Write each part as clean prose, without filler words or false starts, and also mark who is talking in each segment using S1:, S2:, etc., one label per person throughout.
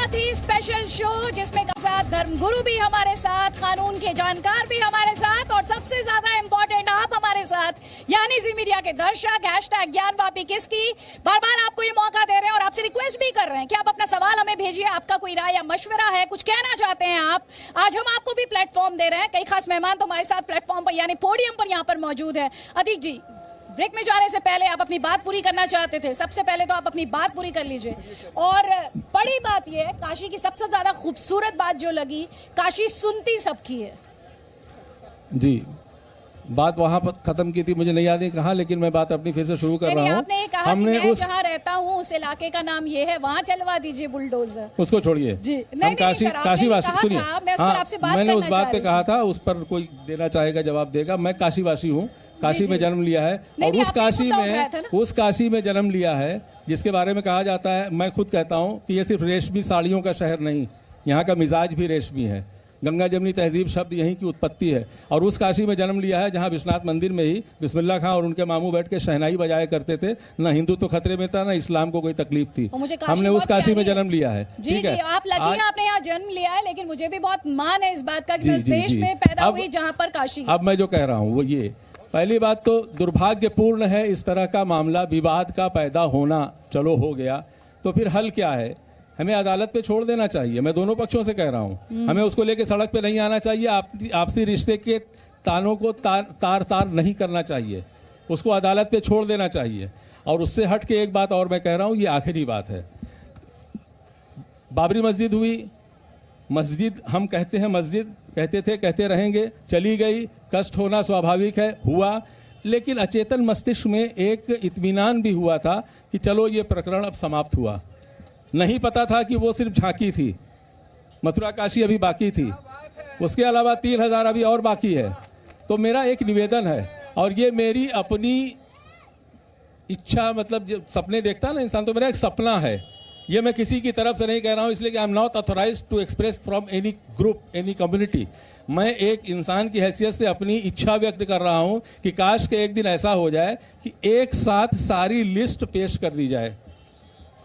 S1: बहुत ही special show जिसमें साथ धर्मगुरु भी हमारे साथ, कानून के जानकार भी हमारे साथ और सबसे ज्यादा इंपॉर्टेंट आप हमारे साथ, यानी जी मीडिया के दर्शक। हैशटैग ज्ञानवापी किसकी, बार बार आपको ये मौका दे रहे हैं और आपसे रिक्वेस्ट भी कर रहे हैं कि आप अपना सवाल हमें भेजिए। आपका कोई राय या मशवरा है, कुछ कहना चाहते हैं आप, आज हम आपको भी प्लेटफॉर्म दे रहे हैं। कई खास मेहमान तो हमारे साथ प्लेटफॉर्म पर यानी पोडियम पर यहाँ पर मौजूद है। अतीक जी, ब्रेक में जाने से पहले आप अपनी बात पूरी करना चाहते थे, सबसे पहले तो आप अपनी बात पूरी कर लीजिए। और बड़ी बात यह है, काशी की सबसे ज्यादा खूबसूरत बात जो लगी, काशी सुनती सबकी है। जी,
S2: बात वहां पर खत्म की थी, मुझे नहीं याद है कहाँ, लेकिन मैं बात अपनी फिर से शुरू कर रहा हूँ।
S1: आपने ये कहा कि मैं जहाँ रहता हूँ उस इलाके का नाम ये है, वहाँ चलवा दीजिए बुलडोजर।
S2: उसको छोड़िए
S1: जी,
S2: हम काशीवासी, सुनिए, मैंने उस बात पे कहा था, उस पर कोई देना चाहेगा जवाब देगा। मैं काशीवासी हूँ, काशी में जन्म लिया है और उस काशी में जन्म लिया है जिसके बारे में कहा जाता है, मैं खुद कहता हूँ कि ये सिर्फ रेशमी साड़ियों का शहर नहीं, यहाँ का मिजाज भी रेशमी है। गंगा जमनी तहजीब शब्द यहीं की उत्पत्ति है और उस काशी में जन्म लिया है जहाँ विश्वनाथ मंदिर में ही बिस्मिल्लाह खां और उनके मामू बैठ के शहनाई बजाया करते थे। ना हिंदू तो खतरे में था, ना इस्लाम को कोई तकलीफ थी। हमने उस काशी में जन्म लिया है।
S1: ठीक है, आप लकी हैं आपने यहाँ जन्म लिया है, लेकिन मुझे भी बहुत मान है इस बात का कि मैं उस देश में पैदा हुई जहाँ पर काशी।
S2: अब मैं जो कह रहा हूँ वो ये, पहली बात तो दुर्भाग्यपूर्ण है इस तरह का मामला, विवाद का पैदा होना। चलो हो गया, तो फिर हल क्या है? हमें अदालत पे छोड़ देना चाहिए। मैं दोनों पक्षों से कह रहा हूँ, हमें उसको लेके सड़क पे नहीं आना चाहिए। आपसी रिश्ते के तानों को तार नहीं करना चाहिए, उसको अदालत पे छोड़ देना चाहिए। और उससे हट के एक बात और मैं कह रहा हूँ, ये आखिरी बात है। बाबरी मस्जिद हुई, मस्जिद हम कहते हैं, मस्जिद कहते थे, कहते रहेंगे, चली गई, कष्ट होना स्वाभाविक है, हुआ। लेकिन अचेतन मस्तिष्क में एक इत्मीनान भी हुआ था कि चलो ये प्रकरण अब समाप्त हुआ। नहीं पता था कि वो सिर्फ झांकी थी, मथुरा काशी अभी बाकी थी, उसके अलावा 3000 अभी और बाकी है। तो मेरा एक निवेदन है, और ये मेरी अपनी इच्छा, मतलब जब सपने देखता है ना इंसान, तो मेरा एक सपना है। ये मैं किसी की तरफ से नहीं कह रहा हूँ, इसलिए कि I am not authorised to express from any group, any community. मैं एक इंसान की हैसियत से अपनी इच्छा व्यक्त कर रहा हूँ कि काश के एक दिन ऐसा हो जाए कि एक साथ सारी लिस्ट पेश कर दी जाए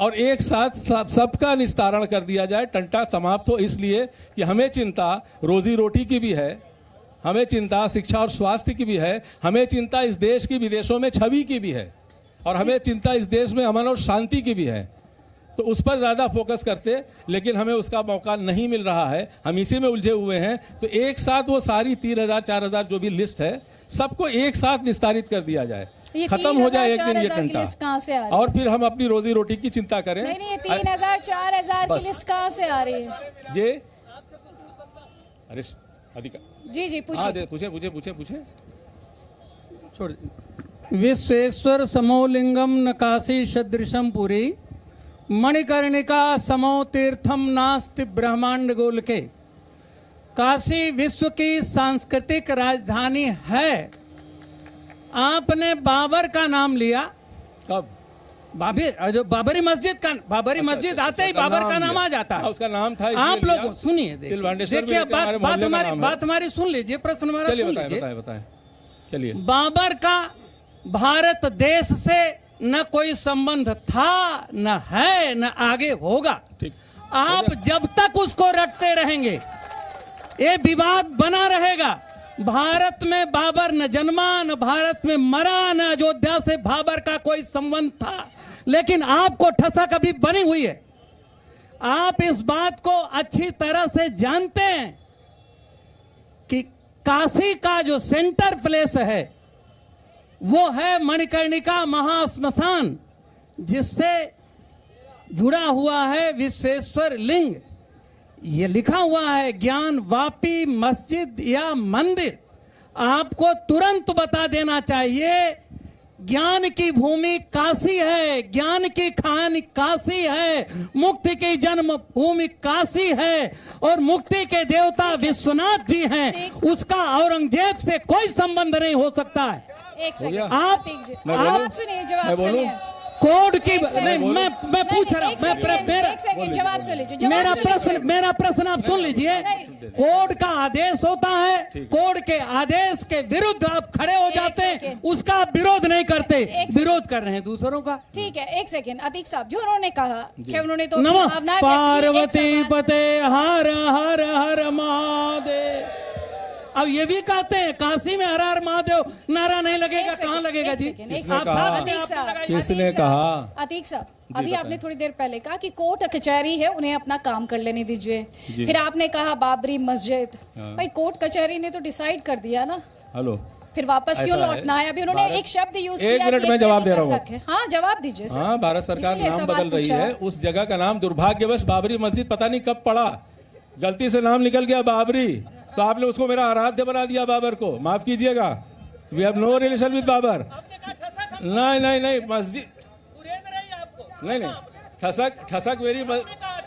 S2: और एक साथ सबका निस्तारण कर दिया जाए, टंटा समाप्त हो। इसलिए कि हमें चिंता रोजी रोटी की भी है, हमें चिंता शिक्षा और स्वास्थ्य की भी है, हमें चिंता इस देश की विदेशों में छवि की भी है, और हमें चिंता इस देश में अमन और शांति की भी है। तो उस पर ज़्यादा फोकस करते, लेकिन हमें उसका मौका नहीं मिल रहा है, हम इसी में उलझे हुए हैं। तो एक साथ वो सारी 3000 4000 जो भी लिस्ट है, सबको एक साथ निस्तारित कर दिया जाए, खत्म हो जाए एक दिन ये घंटा, और फिर हम अपनी रोजी रोटी की चिंता करें।
S1: नहीं, ये 3000 4000 की लिस्ट कहाँ से आ रही है?
S2: ये अरे अधिकार
S1: जी पूछिए।
S2: पूछे
S3: छोड़। विश्वेश्वर समोलिंगम न काशी सदृशम पुरी, मणिकर्णिका समो तीर्थम नास्ति ब्रह्मांड गोलके। काशी विश्व की सांस्कृतिक राजधानी है। आपने बाबर का नाम लिया,
S2: कब?
S3: जो बाबरी मस्जिद का, बाबरी मस्जिद आते ही बाबर का नाम आ जाता है,
S2: उसका नाम था।
S3: आप लोग सुनिए, देखिए बात हमारी सुन लीजिए, प्रश्न हमारा सुन लीजिए।
S2: बताएं। चलिए,
S3: बाबर का भारत देश से न कोई संबंध था, न है, न आगे होगा। आप जब तक उसको रखते रहेंगे, ये विवाद बना रहेगा। भारत में बाबर न जन्मा, न भारत में मरा, न अयोध्या से बाबर का कोई संबंध था, लेकिन आपको ठसक अभी बनी हुई है। आप इस बात को अच्छी तरह से जानते हैं कि काशी का जो सेंटर प्लेस है वो है मणिकर्णिका महाश्मशान, जिससे जुड़ा हुआ है विश्वेश्वर लिंग। ये लिखा हुआ है ज्ञान वापी मस्जिद या मंदिर। आपको तुरंत बता देना चाहिए, ज्ञान की भूमि काशी है, ज्ञान की खान काशी है, मुक्ति की जन्म भूमि काशी है, और मुक्ति के देवता विश्वनाथ जी हैं। उसका औरंगजेब से कोई संबंध नहीं हो सकता है।
S1: एक सेकंड,
S3: आप
S1: सुनिए, जवाब सुनिए।
S3: कोड की नहीं, मैं पूछ रहा हूँ, मेरा प्रश्न आप सुन लीजिए। कोड का आदेश होता है, कोड के आदेश के विरुद्ध आप खड़े हो जाते हैं, उसका विरोध नहीं करते,
S1: एक
S3: विरोध कर रहे हैं दूसरों का।
S1: ठीक है, एक सेकंड अतीक साहब, जो उन्होंने कहा कि उन्होंने तो
S3: नमः
S1: भावना व्यक्त की, एक
S3: पार्वती
S1: सवाल-
S3: पते हर हर हर महादेव। अब ये भी कहते हैं काशी में हर हर महादेव नारा नहीं लगेगा,
S1: एक
S3: कहाँ
S1: सेकंड,
S3: लगेगा
S1: एक
S3: जी?
S1: सेकंड, एक
S2: किसने
S1: सेकंड।
S2: कहा?
S1: अतीक साहब,
S2: किसने
S1: अतीक साहब,
S2: कहा?
S1: अतीक साहब,
S2: जी,
S1: अभी आपने
S2: बताएं।
S1: थोड़ी देर पहले कहा कि कोर्ट कचहरी है, उन्हें अपना काम कर लेने दीजिए।
S2: जी।
S1: फिर आपने कहा बाबरी मस्जिद,
S2: हाँ।
S1: भाई कोर्ट कचहरी ने तो डिसाइड कर दिया ना,
S2: हेलो,
S1: फिर वापस क्यों
S2: ऐसा है।
S1: लौटना है? अभी उन्होंने
S2: भारत-
S1: एक शब्द यूज
S2: एक
S1: किया
S2: मिनट
S1: कि
S2: में
S1: एक
S2: जवाब दे रहा
S1: कसक है। हाँ, जवाब दीजिए सर।
S2: हाँ, भारत सरकार
S1: इसलिए
S2: नाम
S1: सवाल
S2: बदल रही
S1: पूछा।
S2: है, उस जगह का नाम दुर्भाग्यवश बाबरी मस्जिद पता नहीं कब पड़ा, गलती से नाम निकल गया बाबरी, तो आपने उसको मेरा आराध्य बना दिया बाबर को, माफ कीजिएगा। We have no relation with Babar. नहीं नहीं नहीं, मस्जिद नहीं नहीं, ठसक मेरी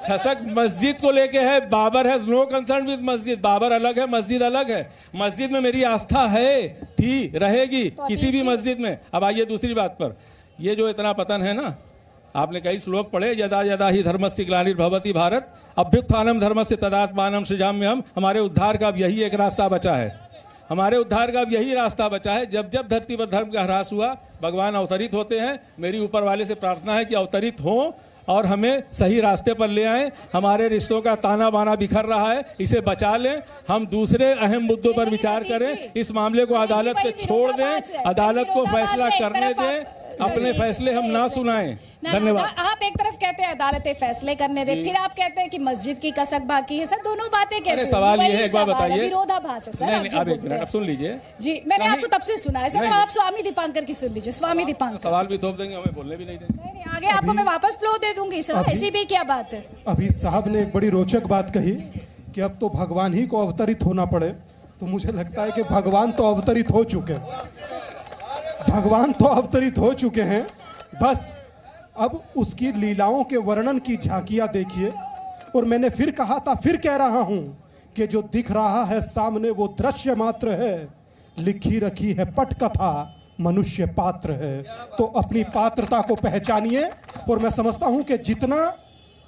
S2: ठसक मस्जिद को लेके है, Babar has no concern with मस्जिद। बाबर अलग है, मस्जिद अलग है। मस्जिद में मेरी आस्था है, थी, रहेगी, किसी भी मस्जिद में। अब आइए दूसरी बात पर, ये जो इतना पतन है ना, आपने कई श्लोक पढ़े, यदा यदा ही धर्मस्य ग्लानिर्भवति भारत अभ्युत्थानम धर्मस्य तदात्मानं सृजाम्यहम्। हमारे उद्धार का अब यही एक रास्ता बचा है, हमारे उद्धार का अब यही रास्ता बचा है। जब जब धरती पर धर्म का ह्रास हुआ, भगवान अवतरित होते हैं। मेरी ऊपर वाले से प्रार्थना है कि अवतरित हों और हमें सही रास्ते पर ले आएं। हमारे रिश्तों का ताना बाना बिखर रहा है, इसे बचा लें। हम दूसरे अहम मुद्दों पर विचार करें, इस मामले को अदालत पे छोड़ दें, अदालत को फैसला करने दें, अपने फैसले हम ना सुनाएं। धन्यवाद।
S1: आप एक तरफ कहते हैं अदालतें फैसले करने दे, फिर आप कहते हैं कि मस्जिद की कसक बाकी है। सर, दोनों बातें कैसे?
S2: अरे सवाल ये है, एक बार
S1: वही सवाल है,
S2: बताइए।
S1: विरोधाभास है सर।
S2: नहीं
S1: आप
S2: नहीं,
S1: जो
S2: अब एक
S1: बोलते
S2: मिनट,
S1: हैं।
S2: अब सुन लीजिए
S1: जी, मैंने
S2: कहीं-
S1: आपको तब से सुना है सर।
S2: नहीं,
S1: आप स्वामी दीपांकर की सुन लीजिए, स्वामी दीपांकर।
S2: सवाल भी थोप देंगे, हमें बोलने भी नहीं देंगे।
S1: नहीं नहीं, आगे आपको मैं वापस फ्लो दे दूंगी सर, ऐसी भी क्या बात है?
S4: अभी साहब ने एक बड़ी रोचक बात कही कि अब तो भगवान ही को अवतरित होना पड़े, तो मुझे लगता है कि भगवान तो अवतरित हो चुके हैं, भगवान तो अवतरित हो चुके हैं। बस अब उसकी लीलाओं के वर्णन की झांकियां देखिए। और मैंने फिर कहा था, फिर कह रहा हूं कि जो दिख रहा है सामने वो दृश्य मात्र है, लिखी रखी है पटकथा मनुष्य पात्र है। तो अपनी पात्रता को पहचानिए। और मैं समझता हूं कि जितना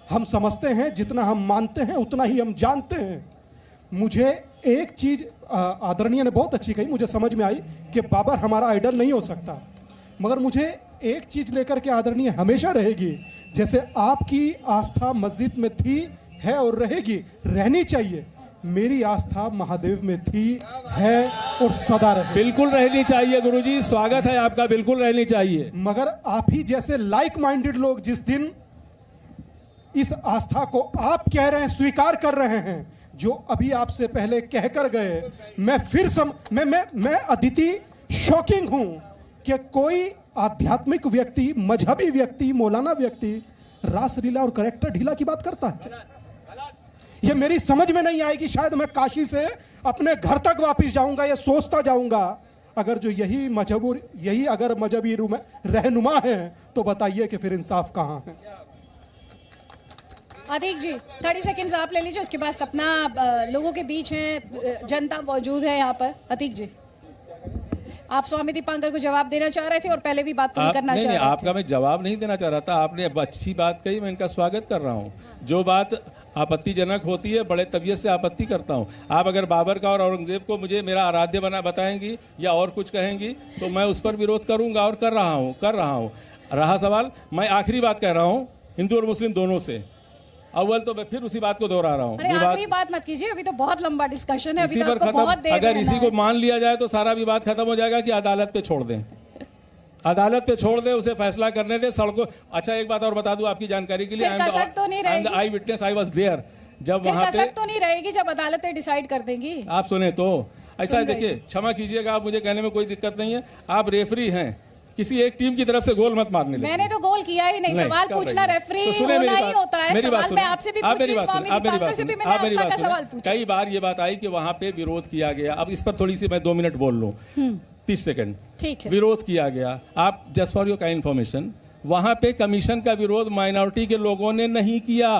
S4: हम समझते हैं, जितना हम मानते हैं, उतना ही हम जानते हैं। मुझे एक चीज आदरणीय ने बहुत अच्छी कही, मुझे समझ में आई कि बाबर हमारा आइडल नहीं हो सकता, मगर मुझे एक चीज लेकर के आदरणीय हमेशा रहेगी, जैसे आपकी आस्था मस्जिद में थी, है और रहेगी, रहनी चाहिए। मेरी आस्था महादेव में थी, है और सदा रहे।
S2: बिल्कुल रहनी चाहिए गुरुजी, स्वागत है आपका, बिल्कुल रहनी चाहिए।
S4: मगर आप ही जैसे लाइक माइंडेड लोग जिस दिन इस आस्था को आप कह रहे हैं, स्वीकार कर रहे हैं, जो अभी आपसे पहले कहकर गए, मैं फिर मैं अदिति शॉकिंग हूं कि कोई आध्यात्मिक व्यक्ति, मजहबी व्यक्ति, मौलाना व्यक्ति रासलीला और करेक्टर ढीला की बात करता है। ये मेरी समझ में नहीं आएगी। शायद मैं काशी से अपने घर तक वापस जाऊंगा, ये सोचता जाऊंगा। अगर जो यही अगर मजहबी रहनुमा है, तो बताइए कि फिर इंसाफ कहां है?
S1: अतीक जी 30 सेकंड्स आप ले लीजिए, उसके बाद सपना लोगों के बीच है, जनता मौजूद है यहाँ पर। अतीक जी, आप स्वामी दीपांकर को जवाब देना चाह रहे थे और पहले भी बात पूरी करना चाह रहे थे।
S2: आपका मैं जवाब नहीं देना चाह रहा था, आपने अब अच्छी बात कही, मैं इनका स्वागत कर रहा हूँ। जो बात आपत्तिजनक होती है, बड़े तबीयत से आपत्ति करता हूँ। आप अगर बाबर का और औरंगजेब को मुझे मेरा आराध्य बना बताएंगी या और कुछ कहेंगी, तो मैं उस पर विरोध करूँगा और कर रहा हूँ। रहा सवाल, मैं आखिरी बात कह रहा हूँ हिंदू और मुस्लिम दोनों से। अव्वल तो मैं फिर उसी बात को दोहरा रहा हूँ।
S1: अरे आखिरी बात मत कीजिए, अभी तो बहुत लंबा डिस्कशन है, अभी
S2: इसी
S1: तो
S2: पर
S1: आपको
S2: खत्म।
S1: बहुत देर
S2: अगर
S1: रहना
S2: इसी
S1: है।
S2: को मान लिया जाए तो सारा विवाद खत्म हो जाएगा कि अदालत पे छोड़ दें, अदालत पे छोड़ दें, उसे फैसला करने दें। सड़कों, अच्छा एक बात और बता दूं आपकी जानकारी के लिए,
S1: फिर कसक तो नहीं रहेगी?
S2: आई विटनेस, आई वाज देयर जब
S1: फिर
S2: वहां पे।
S1: कसक तो नहीं रहेगी जब अदालतें डिसाइड कर देंगी?
S2: आप सुने तो ऐसा है,
S1: सुन रही
S2: देखिए, क्षमा कीजिएगा, आप मुझे कहने में कोई दिक्कत नहीं है, आप रेफरी हैं, किसी एक टीम की तरफ से गोल मत मारने दें।
S1: मैंने तो गोल किया ही नहीं। सवाल
S2: कर
S1: पूछना
S2: रही है।
S1: रेफरी
S2: तो सुने
S1: होना
S2: मेरी
S1: ही
S2: बात,
S1: होता है।
S2: मेरी बात
S1: सवाल
S2: सुने।
S1: मैं आपसे भी
S2: आप
S1: पूछ
S2: मेरी
S1: रही,
S2: बात
S1: स्वामी
S2: सुने, आप मेरी
S1: दीपांकर
S2: बात
S1: से भी
S2: सुने,
S1: मैंने
S2: आप मेरी
S1: आस्था
S2: बात
S1: का
S2: सुने।
S1: सवाल पूछा।
S2: कई बार ये बात आई कि वहां पे विरोध किया गया। अब इस पर थोड़ी सी मैं 2 मिनट बोल लूं, 30 सेकंड।
S1: ठीक है।
S2: विरोध किया गया, आप just for your kind information, वहां पे कमीशन का विरोध माइनॉरिटी के लोगों ने नहीं किया।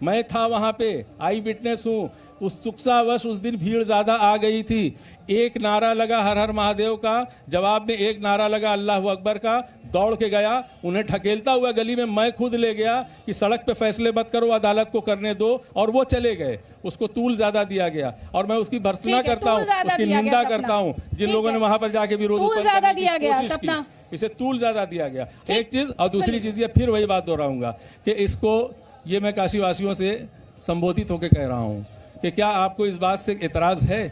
S2: मैं था वहां पे, आई विटनेस हूं। उत्सुकतावश उस दिन भीड़ ज्यादा आ गई थी। एक नारा लगा हर हर महादेव का, जवाब में एक नारा लगा अल्लाह अकबर का। दौड़ के गया, उन्हें ढकेलता हुआ गली में मैं खुद ले गया कि सड़क पे फैसले मत करो, अदालत को करने दो, और वो चले गए। उसको तूल ज्यादा दिया गया और मैं उसकी भर्त्सना
S1: ठीक है,
S2: करता हूँ,
S1: तूल ज्यादा
S2: उसकी
S1: दिया गया
S2: निंदा
S1: सपना।
S2: करता हूँ जिन
S1: ठीक
S2: लोगों ने
S1: है।
S2: वहां पर जाके विरोध
S1: तूल
S2: उत्पन्न
S1: ज्यादा
S2: करने की
S1: दिया गया
S2: कोशिश की।
S1: सपना।
S2: इसे तूल ज़्यादा दिया गया। एक चीज़, और दूसरी चीज़ ये फिर वही बात दोहराऊंगा कि इसको, ये मैं काशीवासियों से संबोधित होकर कह रहा हूँ कि क्या आपको इस बात से एतराज़ है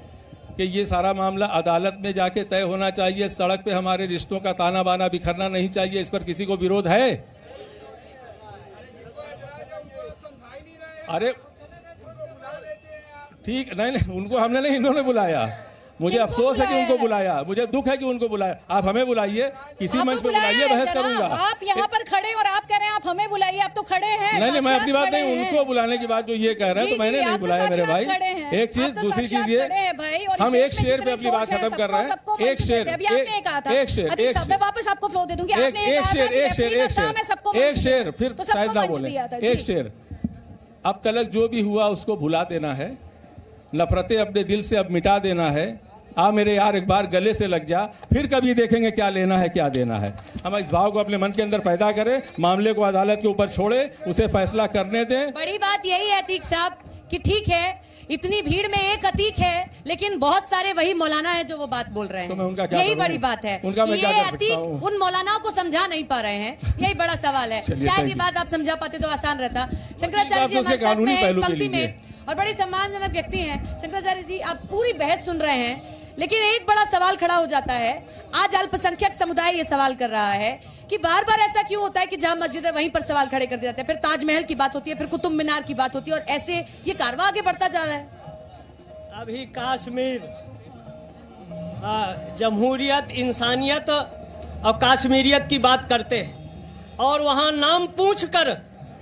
S2: कि ये सारा मामला अदालत में जाके तय होना चाहिए, सड़क पे हमारे रिश्तों का ताना बाना बिखरना नहीं चाहिए, इस पर किसी को विरोध है? अरे ठीक, नहीं उनको हमने नहीं, इन्होंने बुलाया। मुझे अफसोस है कि उनको बुलाया, मुझे दुख है कि उनको बुलाया। आप हमें बुलाइए, किसी मंच पे बुलाइए, बहस करूंगा।
S1: आप यहाँ पर खड़े और आप कह रहे हैं आप हमें बुलाइए, आप तो खड़े हैं।
S2: नहीं, मैं अपनी बात नहीं, उनको बुलाने की बात जो ये कह रहे हैं, तो मैंने नहीं बुलाया मेरे भाई। एक चीज, दूसरी चीज ये, हम एक शेर पे अपनी बात खत्म कर रहे हैं। एक शेर,
S1: वापस आपको फ्लो दे दूंगी।
S2: एक शेर, फिर शायद ना बोले। एक शेर, अब तलक जो भी हुआ उसको भुला देना है, नफरतें अपने दिल से अब मिटा देना है। आ मेरे यार एक बार गले से लग जा, फिर कभी देखेंगे क्या लेना है क्या देना है। हम इस भाव को अपने मन के अंदर पैदा करें, मामले को अदालत के ऊपर छोड़े, उसे फैसला करने दें।
S5: बड़ी बात यही है अतीक साहब कि ठीक है इतनी भीड़ में एक अतीक है, लेकिन बहुत सारे वही मौलाना है जो वो बात बोल रहे हैं।
S2: तो मैं उनका क्या
S5: यही
S2: करूं?
S5: बड़ी बात है
S2: उनका
S5: कि
S2: मैं क्या
S5: ये
S2: कर सकता
S5: अतीक
S2: हूं?
S5: उन मौलानाओं को समझा नहीं पा रहे हैं, यही बड़ा सवाल है। शायद ये बात आप समझा पाते तो आसान रहता। शंकराचार्य जी हमारे साथ में है इस पंक्ति में, और बड़े सम्मानजनक व्यक्ति हैं। शंकराचार्य जी, आप पूरी बहस सुन रहे हैं, लेकिन एक बड़ा सवाल खड़ा हो जाता है। आज अल्पसंख्यक समुदाय ये सवाल कर रहा है कि बार बार ऐसा क्यों होता है कि जहां मस्जिद है वहीं पर सवाल खड़े कर दिए जाते हैं, फिर ताजमहल की बात होती है, फिर कुतुब मीनार की बात होती है, और ऐसे ये कारवां आगे बढ़ता जा रहा है।
S6: अभी कश्मीर जमहूरियत, इंसानियत और कश्मीरियत की बात करते हैं, और वहां नाम पूछकर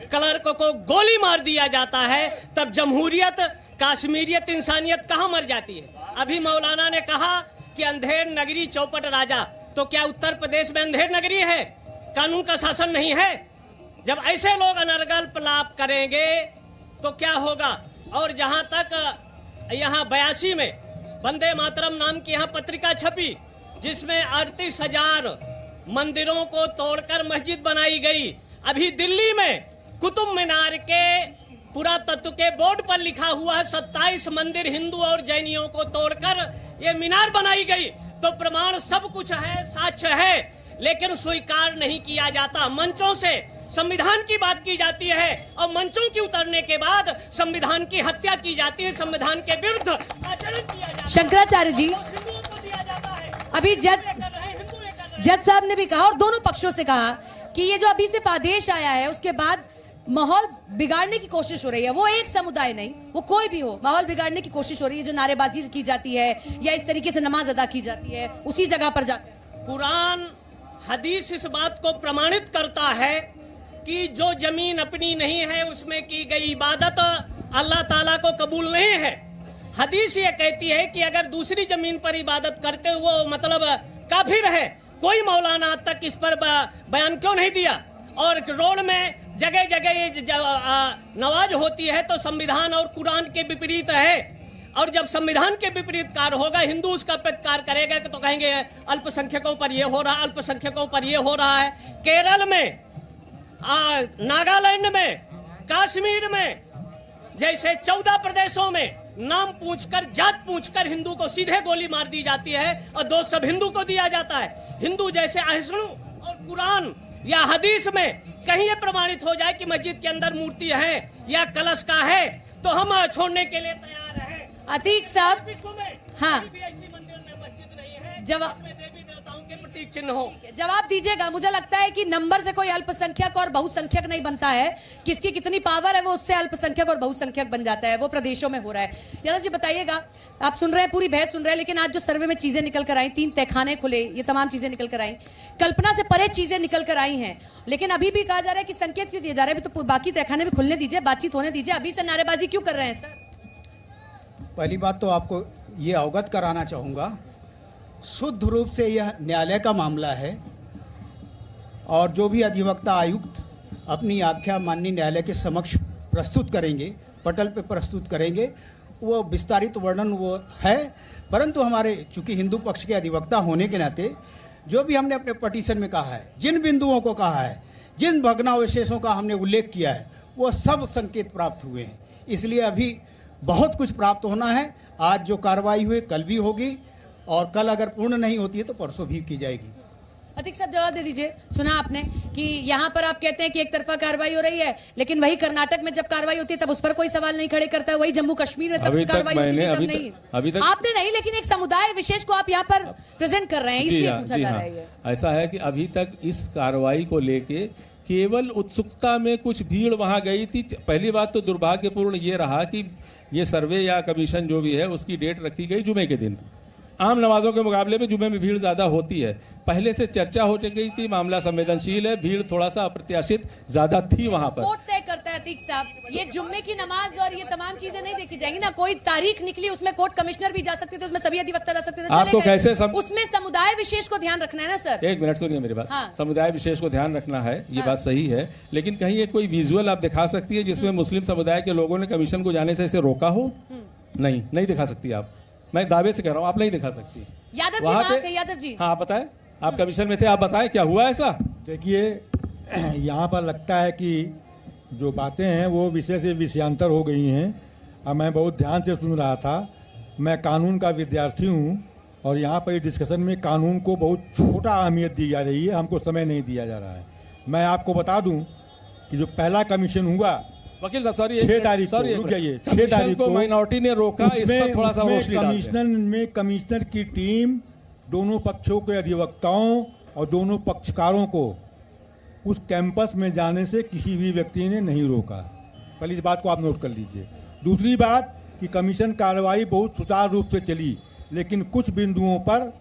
S6: क्लर्क को गोली मार दिया जाता है, तब जमहूरियत, कश्मीरियत, इंसानियत कहाँ मर जाती है? अभी मौलाना ने कहा कि अंधेर नगरी चौपट राजा, तो क्या उत्तर प्रदेश में अंधेर नगरी है? कानून का शासन नहीं है? जब ऐसे लोग अनर्गल प्रलाप करेंगे तो क्या होगा? और जहां तक यहाँ 82 में वंदे मातरम नाम की यहाँ पत्रिका छपी, जिसमें 38,000 मंदिरों को तोड़कर मस्जिद बनाई गई। अभी दिल्ली में कुतुब मीनार के पुरातत्व के बोर्ड पर लिखा हुआ है 27 मंदिर हिंदू और जैनियों को तोड़कर ये मीनार बनाई गई। तो प्रमाण सब कुछ है, साक्ष्य है, लेकिन स्वीकार नहीं किया जाता। मंचों से संविधान की बात की जाती है और मंचों की उतरने के बाद संविधान की हत्या की जाती है, संविधान के विरुद्ध आचरण किया जाता है।
S5: शंकराचार्य जी,
S6: हिंदुओं को दिया जाता है।
S5: अभी जज साहब ने भी कहा और दोनों पक्षों से कहा कि ये जो अभी सिर्फ आदेश आया है उसके बाद माहौल बिगाड़ने की कोशिश हो रही है। वो एक समुदाय नहीं, वो कोई भी हो, माहौल बिगाड़ने की कोशिश हो रही है। जो नारेबाजी की जाती है या इस तरीके से नमाज अदा की जाती है उसी जगह पर जाकर।
S6: कुरान हदीस इस बात को प्रमाणित करता है कि जो जमीन अपनी नहीं है उसमें की गई इबादत अल्लाह ताला को कबूल नहीं है। हदीस ये कहती है कि अगर दूसरी जमीन पर इबादत करते वो मतलब काफिर है। कोई मौलाना आज तक इस पर बयान क्यों नहीं दिया? और रोड में जगह जगह ये नमाज होती है तो संविधान और कुरान के विपरीत है, और जब संविधान के विपरीत कार्य होगा हिंदू उसका प्रतिकार करेगा तो कहेंगे अल्पसंख्यकों पर ये हो रहा है, अल्पसंख्यकों पर ये हो रहा है। केरल में, नागालैंड में, कश्मीर में जैसे 14 प्रदेशों में नाम पूछकर, जात पूछकर हिंदू को सीधे गोली मार दी जाती है और दोष सब हिंदू को दिया जाता है। हिंदू जैसे अहिष्णु और कुरान या हदीस में कहीं ये प्रमाणित हो जाए कि मस्जिद के अंदर मूर्ति है या कलश का है तो हम छोड़ने के लिए तैयार हैं।
S5: अतीक साहब,
S6: विश्व में
S5: हाँ,
S6: भी ऐसी मंदिर में मस्जिद नहीं है
S5: जवाब
S6: देवी देवताओं के प्रतीक चिन्ह हो।
S5: जवाब दीजिएगा। मुझे लगता है कि नंबर से कोई अल्पसंख्यक और बहुसंख्यक नहीं बनता है, किसकी कितनी पावर है वो उससे अल्पसंख्यक और बहुसंख्यक बन जाता है। वो प्रदेशों में हो रहा है। यादव जी बताइएगा, आप सुन रहे हैं, पूरी बहस सुन रहे हैं, लेकिन आज जो सर्वे में चीजें निकल कर आई, 3 तहखाने खुले, ये तमाम चीजें निकल कर आई, कल्पना से परे चीजें निकल कर आई हैं, लेकिन अभी भी कहा जा रहा है कि संकेत क्यों दिया जा रहा है? तो बाकी तहखाने भी खुलने दीजिए, बातचीत होने दीजिए, अभी से नारेबाजी क्यों कर रहे हैं सर?
S7: पहली बात तो आपको ये अवगत कराना चाहूँगा, शुद्ध रूप से यह न्यायालय का मामला है और जो भी अधिवक्ता आयुक्त अपनी आख्या माननीय न्यायालय के समक्ष प्रस्तुत करेंगे, पटल पे प्रस्तुत करेंगे, वो विस्तारित वर्णन वो है। परंतु हमारे चूँकि हिंदू पक्ष के अधिवक्ता होने के नाते जो भी हमने अपने पटिशन में कहा है, जिन बिंदुओं को कहा है, जिन भग्नावशेषों का हमने उल्लेख किया है, वो सब संकेत प्राप्त हुए हैं। इसलिए अभी बहुत कुछ प्राप्त होना है। आज जो कार्रवाई हुई कल भी होगी और कल अगर पूर्ण नहीं होती है तो परसों भी की जाएगी।
S5: अतिक साहब जवाब दे दीजिए। सुना आपने कि यहाँ पर आप कहते हैं कि एक तरफा कार्रवाई हो रही है, लेकिन वही कर्नाटक में जब कार्रवाई होती है तब उस पर कोई सवाल नहीं खड़े करता है, वही जम्मू कश्मीर में तब कार्रवाई होती है तब नहीं।
S2: अभी तक
S5: आपने नहीं, लेकिन एक समुदाय विशेष को आप यहाँ पर प्रेजेंट कर रहे हैं, इसलिए पूछा जा रहा है।
S2: ऐसा है कि अभी तक इस कार्रवाई को लेके केवल उत्सुकता में कुछ भीड़ वहां गई थी। पहली बात तो दुर्भाग्यपूर्ण ये रहा कि ये सर्वे या कमीशन जो भी है उसकी डेट रखी गई जुमे के दिन। आम नमाजों के मुकाबले में जुमे में भीड़ ज़्यादा होती है। पहले से चर्चा हो गई थी, मामला संवेदनशील है, भीड़ थोड़ा सा अप्रत्याशित ज़्यादा थी वहां पर।
S5: कोर्ट तय करता है अतीक साहब, ये जुम्मे की नमाज और ये तमाम चीजें नहीं देखी जाएंगी ना। कोई तारीख निकली, उसमें कोर्ट कमिश्नर भी जा सकते थे, उसमें सभी अधिवक्ता जा सकते थे,
S2: आपको कैसे
S5: उसमें समुदाय विशेष को ध्यान रखना है ना सर।
S2: एक मिनट सुनिए मेरी बात।
S5: हाँ।
S2: समुदाय विशेष को ध्यान रखना है, ये बात सही है, लेकिन कहीं ये कोई विजुअल आप दिखा सकती है जिसमें मुस्लिम समुदाय के लोगों ने कमीशन को जाने से इसे रोका हो? नहीं दिखा सकती आप। मैं दावे से कह रहा हूँ आप नहीं दिखा सकती।
S5: यादव जी वहाँ थे, यादव जी।
S2: हाँ, आप बताएं, आप कमीशन में थे, आप बताएं क्या हुआ ऐसा?
S8: देखिए, यहाँ पर लगता है कि जो बातें हैं वो विषय से विषयांतर हो गई हैं। अब मैं बहुत ध्यान से सुन रहा था। मैं कानून का विद्यार्थी हूँ और यहाँ पर डिस्कशन में कानून को बहुत छोटा अहमियत दी जा रही है, हमको समय नहीं दिया जा रहा है। मैं आपको बता दूँ कि जो पहला कमीशन हुआ
S2: वकील साहब, सॉरी,
S8: 6 तारीख को, रुक जाइए, 6 तारीख को
S2: माइनॉरिटी ने रोका, इस पर थोड़ा सा रोशनी डालते हैं।
S8: कमिश्नर की टीम दोनों पक्षों के अधिवक्ताओं और दोनों पक्षकारों को उस कैंपस में जाने से किसी भी व्यक्ति ने नहीं रोका। पहली इस बात को आप नोट कर लीजिए। दूसरी बात कि कमीशन कार्रवाई बहुत सुचारू रूप से चली, लेकिन कुछ बिंदुओं पर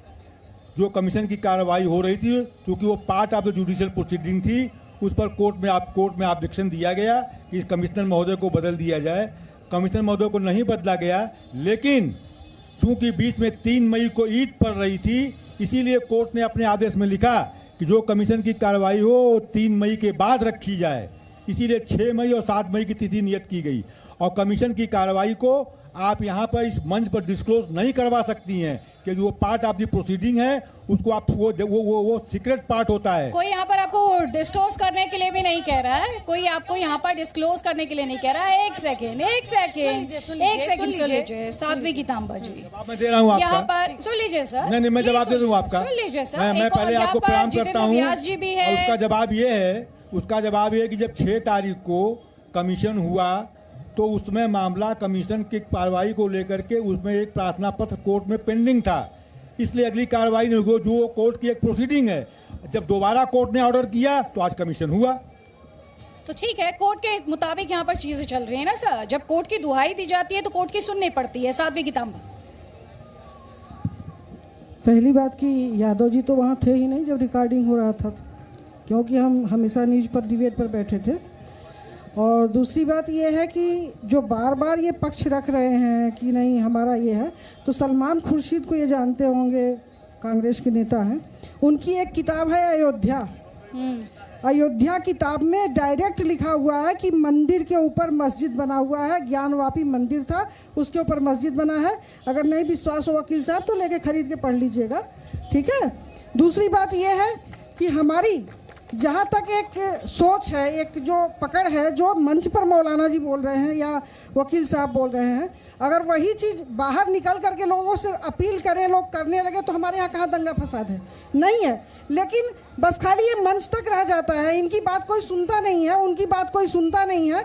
S8: जो कमीशन की कार्रवाई हो रही थी, क्योंकि वो part of the judicial proceeding थी, उस पर कोर्ट में ऑब्जेक्शन दिया गया कि कमिश्नर महोदय को बदल दिया जाए। कमिश्नर महोदय को नहीं बदला गया, लेकिन चूंकि बीच में 3 मई को ईद पड़ रही थी, इसीलिए कोर्ट ने अपने आदेश में लिखा कि जो कमीशन की कार्रवाई हो 3 मई के बाद रखी जाए। इसीलिए 6 मई और 7 मई की तिथि नियत की गई। और कमीशन की कार्रवाई को आप यहाँ पर इस मंच पर डिस्क्लोज नहीं करवा सकती हैं, क्योंकि वो पार्ट ऑफ द प्रोसीडिंग है, उसको आप वो सीक्रेट पार्ट होता है।
S1: कोई यहाँ पर आपको डिस्क्लोज करने के लिए भी नहीं कह रहा है, कोई आपको यहाँ पर डिस्क्लोज करने के लिए नहीं कह रहा है। एक सेकेंड सुन लीजिए साध्वी गीतांबा जी,
S8: मैं दे रहा हूँ
S1: यहाँ
S8: आपका।
S1: पर सुन लीजिए सर।
S8: नहीं, मैं जवाब दे दूँ आपका।
S1: सुन लीजिए सर,
S8: मैं पहले आपको प्रणाम करता हूँ।
S1: जी भी है।
S8: उसका जवाब ये है कि जब 6 तारीख को कमीशन हुआ तो उसमें मामला कमीशन की कार्रवाई को लेकर के उसमें एक प्रार्थना पत्र कोर्ट में पेंडिंग था, इसलिए अगली कार्रवाई नहीं हुई, जो कोर्ट की एक प्रोसीडिंग है। जब दोबारा कोर्ट ने ऑर्डर किया तो आज कमीशन हुआ।
S1: तो ठीक है, कोर्ट के मुताबिक यहाँ पर चीजें चल रही है ना सर। जब कोर्ट की दुहाई दी जाती है तो कोर्ट की सुननी पड़ती है। साध्वी गीतांबा,
S9: पहली बात कि यादव जी तो वहाँ थे ही नहीं जब रिकॉर्डिंग हो रहा था, क्योंकि हम हमेशा न्यूज पर डिबेट पर बैठे थे। और दूसरी बात ये है कि जो बार बार ये पक्ष रख रहे हैं कि नहीं हमारा ये है, तो सलमान खुर्शीद को ये जानते होंगे, कांग्रेस के नेता हैं। उनकी एक किताब है अयोध्या। अयोध्या किताब में डायरेक्ट लिखा हुआ है कि मंदिर के ऊपर मस्जिद बना हुआ है, ज्ञानवापी मंदिर था, उसके ऊपर मस्जिद बना है। अगर नहीं विश्वास हो वकील साहब तो लेके खरीद के पढ़ लीजिएगा, ठीक है। दूसरी बात यह है कि हमारी जहाँ तक एक सोच है, एक जो पकड़ है, जो मंच पर मौलाना जी बोल रहे हैं या वकील साहब बोल रहे हैं, अगर वही चीज़ बाहर निकल करके लोगों से अपील करें, लोग करने लगे, तो हमारे यहाँ कहाँ दंगा फसाद है? नहीं है। लेकिन बस खाली ये मंच तक रह जाता है, इनकी बात कोई सुनता नहीं है, उनकी बात कोई सुनता नहीं है।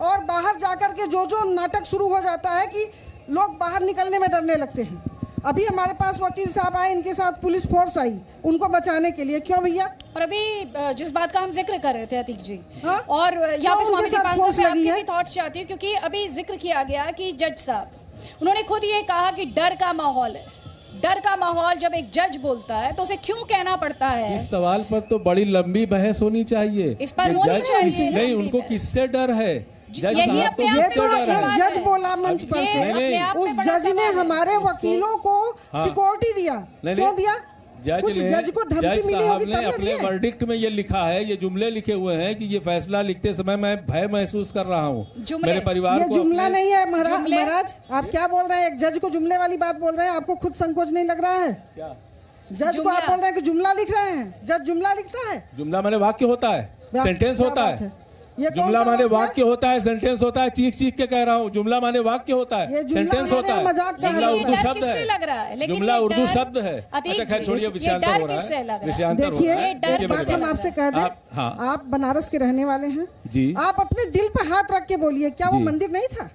S9: और बाहर जा कर के जो नाटक शुरू हो जाता है कि लोग बाहर निकलने में डरने लगते हैं। अभी हमारे पास वकील साहब आए, इनके साथ पुलिस फोर्स आई उनको बचाने के लिए। क्यों भैया?
S1: और अभी जिस बात का हम जिक्र कर रहे थे अतीक जी,
S9: हाँ?
S1: और यहाँ पे स्वामी दीपांकर पे आपके
S9: है?
S1: भी थॉट्स चाहती हूँ, क्योंकि अभी जिक्र किया गया कि जज साहब उन्होंने खुद ये कहा कि डर का माहौल है। डर का माहौल जब एक जज बोलता है तो उसे क्यों कहना पड़ता है?
S2: इस सवाल पर तो बड़ी लंबी बहस होनी चाहिए।
S1: इस पर होनी चाहिए।
S2: नहीं, उनको किससे डर है?
S1: यही अपने आप में
S9: जज बोला मंच पर से, उस जज ने हमारे वकीलों को सिक्योरिटी दिया। क्यों दिया? जज को धमकी मिली होगी
S2: ने अपने वर्डिक्ट में ये लिखा है, ये जुमले लिखे हुए हैं कि ये फैसला लिखते समय मैं भय महसूस कर रहा हूँ मेरे परिवार को।
S9: ये जुमला नहीं है महाराज, आप क्या बोल रहे हैं? एक जज को जुमले वाली बात बोल रहे हैं, आपको खुद संकोच नहीं लग रहा है? जज को आप बोल रहे हैं कि जुमला लिख रहे हैं? जज जुमला लिखता है?
S2: जुमला माने वाक्य होता है, सेंटेंस होता है।
S9: ये कौन
S2: जुमला
S9: सा
S2: माने
S9: वाक्य है?
S2: वाक्य होता है, सेंटेंस होता है, चीख चीख के कह रहा हूँ। जुमला माने वाक्य होता
S9: ये
S2: है,
S9: जुमला
S2: सेंटेंस
S9: माने
S2: होता है।
S9: मजाक का
S2: जुमला
S9: है।
S2: उर्दू
S1: डर
S2: शब्द
S1: किससे लग रहा है?
S2: है,
S1: लेकिन
S2: जुमला
S1: ये
S2: उर्दू
S1: डर-
S2: शब्द है।
S1: अतीक
S2: अच्छा खैर
S1: जी,
S2: छोड़िए,
S1: ये
S2: विषयांतर
S1: डर
S2: हो रहा
S1: किससे लग रहा
S2: है,
S1: है?
S2: विषयांतर हो
S9: देखिए
S2: रहा है।
S1: ये डर
S9: एक
S2: देखिए
S9: बात
S1: किससे
S9: हम
S1: लग
S9: आपसे कह दें,
S2: हाँ।
S9: आप बनारस के रहने वाले हैं
S2: जी।
S9: आप अपने दिल पे हाथ रख के बोलिए, क्या वो
S2: जी।
S9: मंदिर नहीं था?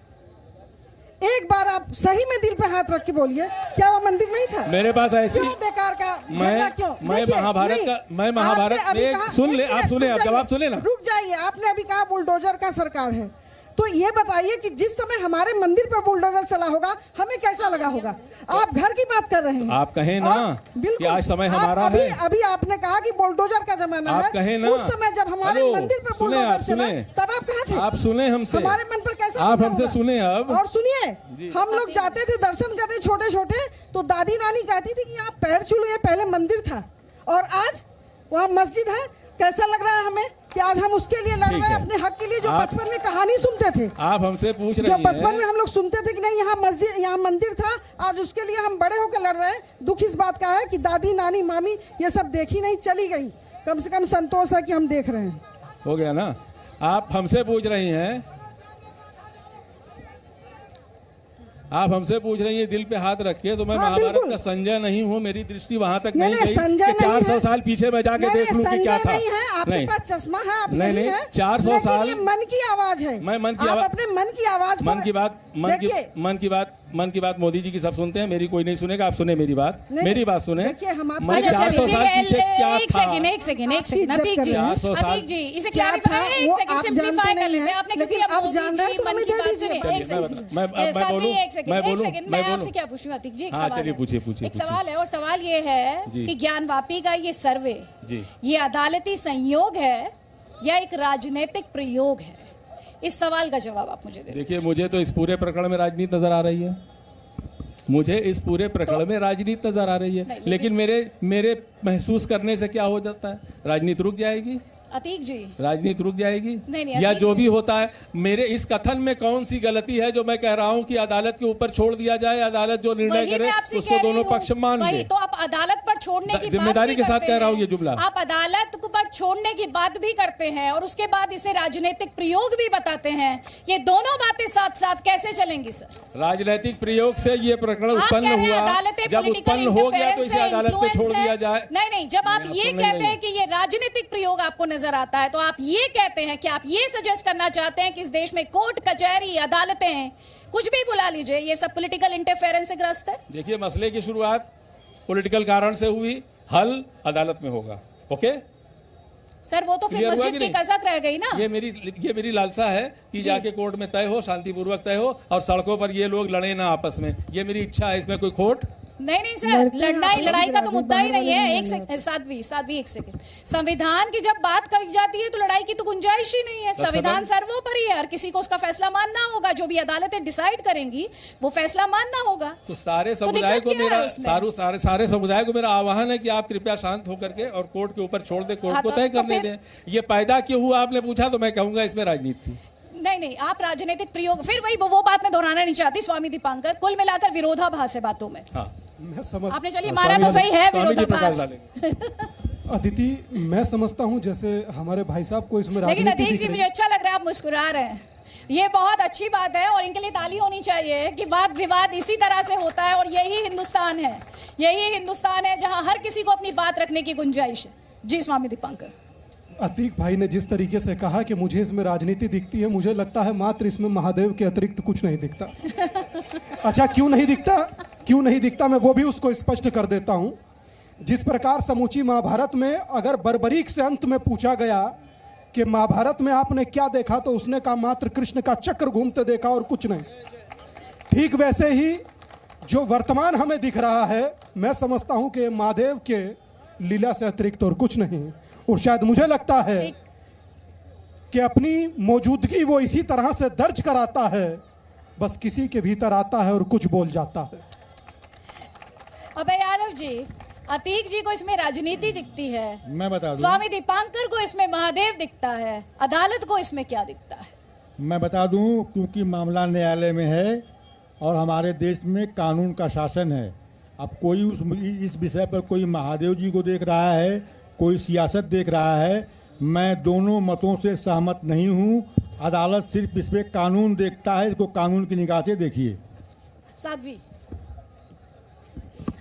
S9: एक बार आप सही में दिल पे हाथ रख के बोलिए, क्या वो मंदिर नहीं था?
S2: मेरे पास ऐसी
S9: क्यों बेकार का झगड़ा क्यों?
S2: मैं
S9: देखिए,
S2: महाभारत
S9: नहीं,
S2: का मैं महाभारत
S9: आपने अभी
S2: में
S9: कहा-
S2: सुन ले,
S9: एक
S2: आप
S9: मिनट,
S2: सुने,
S9: रुक
S2: आप
S9: जाइए,
S2: जवाब सुने ना।
S9: रुक जाइए। आपने अभी कहा बुलडोजर का सरकार है, तो ये बताइए कि जिस समय हमारे मंदिर पर बुलडोजर चला होगा हमें कैसा लगा होगा? आप घर की बात कर रहे हैं।
S2: आप कहें ना
S9: और
S2: कि आज समय हमारा
S9: अभी,
S2: है।
S9: अभी आपने कहा कि बुलडोजर का जमाना
S2: आप
S9: है।
S2: कहें ना।
S9: उस समय जब हमारे
S2: हेलो,
S9: मंदिर पर
S2: सुने,
S9: बुलडोजर
S2: आप
S9: चला
S2: सुने।
S9: तब आप कहाँ थे?
S2: आप सुने हमसे,
S9: हमारे मन पर कैसा
S2: आप
S9: लगा
S2: हमसे
S9: होगा?
S2: सुने अब।
S9: और सुनिए,
S2: जी।
S9: हम लोग जाते थे दर्शन करने छोटे छोटे, तो दादी नानी कहती थी कि यहाँ पैर छू लो, ये पहले मंदिर था और आज वहाँ मस्जिद है। कैसा लग रहा है हमें कि आज हम उसके लिए लड़
S2: ठीक
S9: रहे हैं,
S2: है।
S9: अपने हक के लिए, जो
S2: आप-
S9: बचपन में कहानी सुनते थे,
S2: आप हमसे पूछ
S9: जो
S2: रही
S9: बचपन में
S2: हैं।
S9: हम लोग सुनते थे कि नहीं यहाँ मस्जिद, यहाँ मंदिर था, आज उसके लिए हम बड़े होकर लड़ रहे हैं। दुख इस बात का है कि दादी नानी मामी ये सब देखी नहीं, चली गई। कम से कम संतोष है कि हम देख रहे हैं।
S2: हो गया ना। आप हमसे पूछ रही हैं, आप हमसे पूछ रही हैं दिल पे हाथ रख के, तो मैं
S9: हाँ,
S2: महाभारत
S9: बिल्कुल।
S2: का संजय नहीं हूँ। मेरी दृष्टि वहां तक
S9: नहीं,
S2: नहीं
S9: नहीं,
S2: गई
S9: संजय
S2: कि
S9: नहीं
S2: 400
S9: है।
S2: साल पीछे मैं जाके
S9: नहीं,
S2: देख लूं कि
S9: संजय
S2: क्या था।
S9: नहीं है, आपके
S2: नहीं।
S9: पास चश्मा है, आप
S2: नहीं,
S9: नहीं
S2: नहीं,
S9: है।
S2: 400
S9: लेकिन
S2: साल-
S9: ये मन की आवाज है।
S2: मैं मन की
S9: आप
S2: आवाज-
S9: अपने मन की आवाज
S2: मन
S9: पर-
S2: की बात
S9: देखिए,
S2: मन की बात मोदी जी की सब सुनते हैं, मेरी कोई नहीं सुनेगा। आप सुने मेरी बात,
S9: नहीं,
S2: मेरी बात सुने।
S9: देखिए, हम आपको-
S2: मैं
S9: अच्छा,
S2: 400
S9: चलिए,
S2: साल पीछे क्या
S1: एक
S2: था।
S1: सेकंड एक सेकंड एक
S9: आपकी
S1: सेकंड
S9: इज्जत
S1: अतीक
S9: कर
S1: जी,
S9: रहे हैं।
S2: 400 साल-
S1: अतीक जी इसे
S9: क्या
S1: क्लैरिफाई
S9: था,
S1: एक
S9: वो
S1: सेकंड
S9: आप
S1: सिंपलीफाई
S9: जानते
S1: कर
S9: नहीं
S1: लेते हैं।
S9: हैं,
S1: आपने
S9: लेकिन
S1: क्योंकि
S9: अब
S1: मोदी
S9: जान रहे हैं
S1: जी
S9: तो
S1: मन
S9: हमें
S1: की
S9: दे
S1: बात
S9: दीजिए।
S1: सुनिए,
S2: चलिए,
S1: एक सेकंड
S2: मैं
S1: साथी,
S2: बोलूं,
S1: एक सेकंड
S2: मैं
S1: एक
S2: बोलूं,
S1: सेकंड
S2: मैं
S1: मैं आपसे
S2: बोलूं।
S1: क्या पूछूं अतीक जी? एक
S2: हाँ,
S1: सवाल
S2: चलिए,
S1: है।
S2: पूछिए, पूछिए,
S1: एक
S2: पूछिए।
S1: सवाल है और सवाल ये है
S2: जी।
S1: कि ज्ञानवापी का ये सर्वे
S2: जी।
S1: ये अदालती संयोग है या एक राजनीतिक प्रयोग है? इस सवाल का जवाब आप मुझे दे।
S2: देखिए, मुझे तो इस पूरे प्रकरण में राजनीति नजर आ रही है। मुझे इस पूरे प्रकरण में राजनीति नजर आ रही है, लेकिन मेरे महसूस करने से क्या हो जाता है? राजनीति रुक जाएगी,
S1: अतीक जी
S2: राजनीति रुक जाएगी।
S1: नहीं,
S2: या
S1: अतीक
S2: जो
S1: जी।
S2: भी होता है, मेरे इस कथन में कौन सी गलती है जो मैं कह रहा हूं कि अदालत के ऊपर छोड़ दिया जाए, अदालत जो निर्णय
S1: वही
S2: करे
S1: मैं आपसे
S2: उसको
S1: कह रही
S2: दोनों
S1: हूँ।
S2: पक्ष मान
S1: वही
S2: ले।
S1: तो आप अदालत पर छोड़ने की बात
S2: जिम्मेदारी
S1: भी
S2: के साथ
S1: करते
S2: कह रहा हूँ
S1: हैं।
S2: ये जुमला।
S1: आप अदालत पर छोड़ने की बात भी करते हैं और उसके बाद इसे राजनीतिक प्रयोग भी बताते हैं। ये दोनों बातें साथ साथ कैसे चलेंगी सर?
S2: राजनीतिक प्रयोग से ये प्रकरण
S1: आप
S2: उत्पन्न
S1: कह रहे हैं
S2: हुआ,
S1: अदालतें
S2: जब
S1: political
S2: उत्पन्न हो गया तो
S1: interference
S2: इसे
S1: है,
S2: अदालत में छोड़
S1: influence
S2: दिया
S1: है।
S2: जाए।
S1: नहीं, जब आप
S2: नहीं,
S1: ये
S2: सुन नहीं
S1: कहते
S2: रही।
S1: हैं कि ये राजनीतिक प्रयोग आपको नजर आता है, तो आप ये कहते हैं कि आप ये सजेस्ट करना चाहते हैं कि इस देश में कोर्ट कचहरी अदालतें कुछ भी बुला लीजिए, ये सब पॉलिटिकल इंटरफेरेंस से ग्रस्त है?
S2: देखिए, मसले की शुरुआत पॉलिटिकल कारण से हुई, हल अदालत में होगा। ओके,
S1: सर वो तो फिर
S2: क्लियर हुआ
S1: मस्जिद
S2: कि
S1: की
S2: नहीं?
S1: कसक रह गई ना।
S2: ये मेरी लालसा है कि जाके कोर्ट में तय हो, शांतिपूर्वक तय हो और सड़कों पर ये लोग लड़े ना आपस में। ये मेरी इच्छा है, इसमें कोई खोट
S1: नहीं सर,
S9: लड़ते हैं
S1: लड़ाई
S9: आप
S1: लड़ाई
S9: लोग,
S1: का तो मुद्दा ही
S9: बाहर
S1: नहीं है।
S9: वाले
S1: एक सेकंड साध्वी एक सेकंड। संविधान की जब बात करी जाती है तो लड़ाई की तो गुंजाइश ही नहीं है। संविधान सर्वोपरि है, हर किसी को उसका फैसला मानना होगा। जो भी अदालतें डिसाइड करेंगी वो फैसला मानना होगा।
S2: तो सारे
S1: तो
S2: समुदाय
S1: दिक्कत
S2: को
S1: क्या है
S2: मेरा
S1: उसमें?
S2: सारे समुदाय को मेरा आह्वान है कि आप कृपया शांत होकर के और कोर्ट के ऊपर छोड़ दे, कोर्ट
S1: हाँ,
S2: को
S1: तो
S2: तय करने
S1: फिर-
S2: दें। ये पैदा क्यों हुआ आपने पूछा, तो मैं कहूंगा इसमें राजनीति थी।
S1: नहीं, आप राजनीतिक प्रयोग, फिर वही वो बात में दोहराना नहीं चाहती स्वामी दीपांकर। कुल मिलाकर विरोधाभास है बातों में।
S2: हाँ,
S4: मैं समझ
S1: आपने चलिए मारा तो सही है
S2: स्वामी जी प्रकाश
S1: विरोधाभास।
S2: डालेंगे।
S4: अदिति, मैं समझता हूँ जैसे हमारे भाई साहब को इसमें
S1: लेकिन
S4: राजनीति
S1: अतीक
S4: दिख
S1: जी
S4: रही
S1: मुझे अच्छा लग रहा है आप मुस्कुरा रहे हैं। ये बहुत अच्छी बात है और इनके लिए ताली होनी चाहिए कि वाद विवाद इसी तरह से होता है। और यही हिंदुस्तान है, यही हिंदुस्तान है जहां हर किसी को अपनी बात रखने की गुंजाइश है। जी स्वामी दीपांकर।
S4: अतीक भाई ने जिस तरीके से कहा कि मुझे इसमें राजनीति दिखती है, मुझे लगता है मात्र इसमें महादेव के अतिरिक्त कुछ नहीं दिखता। अच्छा, क्यों नहीं दिखता मैं वो भी उसको स्पष्ट कर देता हूं। जिस प्रकार समूची महाभारत में अगर बर्बरीक से अंत में पूछा गया कि महाभारत में आपने क्या देखा, तो उसने कहा मात्र कृष्ण का चक्र घूमते देखा और कुछ नहीं। ठीक वैसे ही जो वर्तमान हमें दिख रहा है, मैं समझता हूं कि महादेव के लीला से अतिरिक्त और कुछ नहीं। और शायद मुझे लगता है कि अपनी मौजूदगी वो इसी तरह से दर्ज कराता है, बस किसी के भीतर आता है और कुछ बोल जाता है।
S1: अबे यादव जी, अतीक जी को इसमें राजनीति दिखती है,
S8: मैं बता दूं,
S1: स्वामी दीपांकर को इसमें महादेव दिखता है, अदालत को इसमें क्या दिखता है?
S8: मैं बता दूं, क्योंकि मामला न्यायालय में है और हमारे देश में कानून का शासन है। अब कोई इस विषय पर कोई महादेव जी को देख रहा है, कोई सियासत देख रहा है, मैं दोनों मतों से सहमत नहीं हूं। अदालत सिर्फ इस पे कानून देखता है, इसको कानून की निगाह से देखिए।
S1: साध्वी,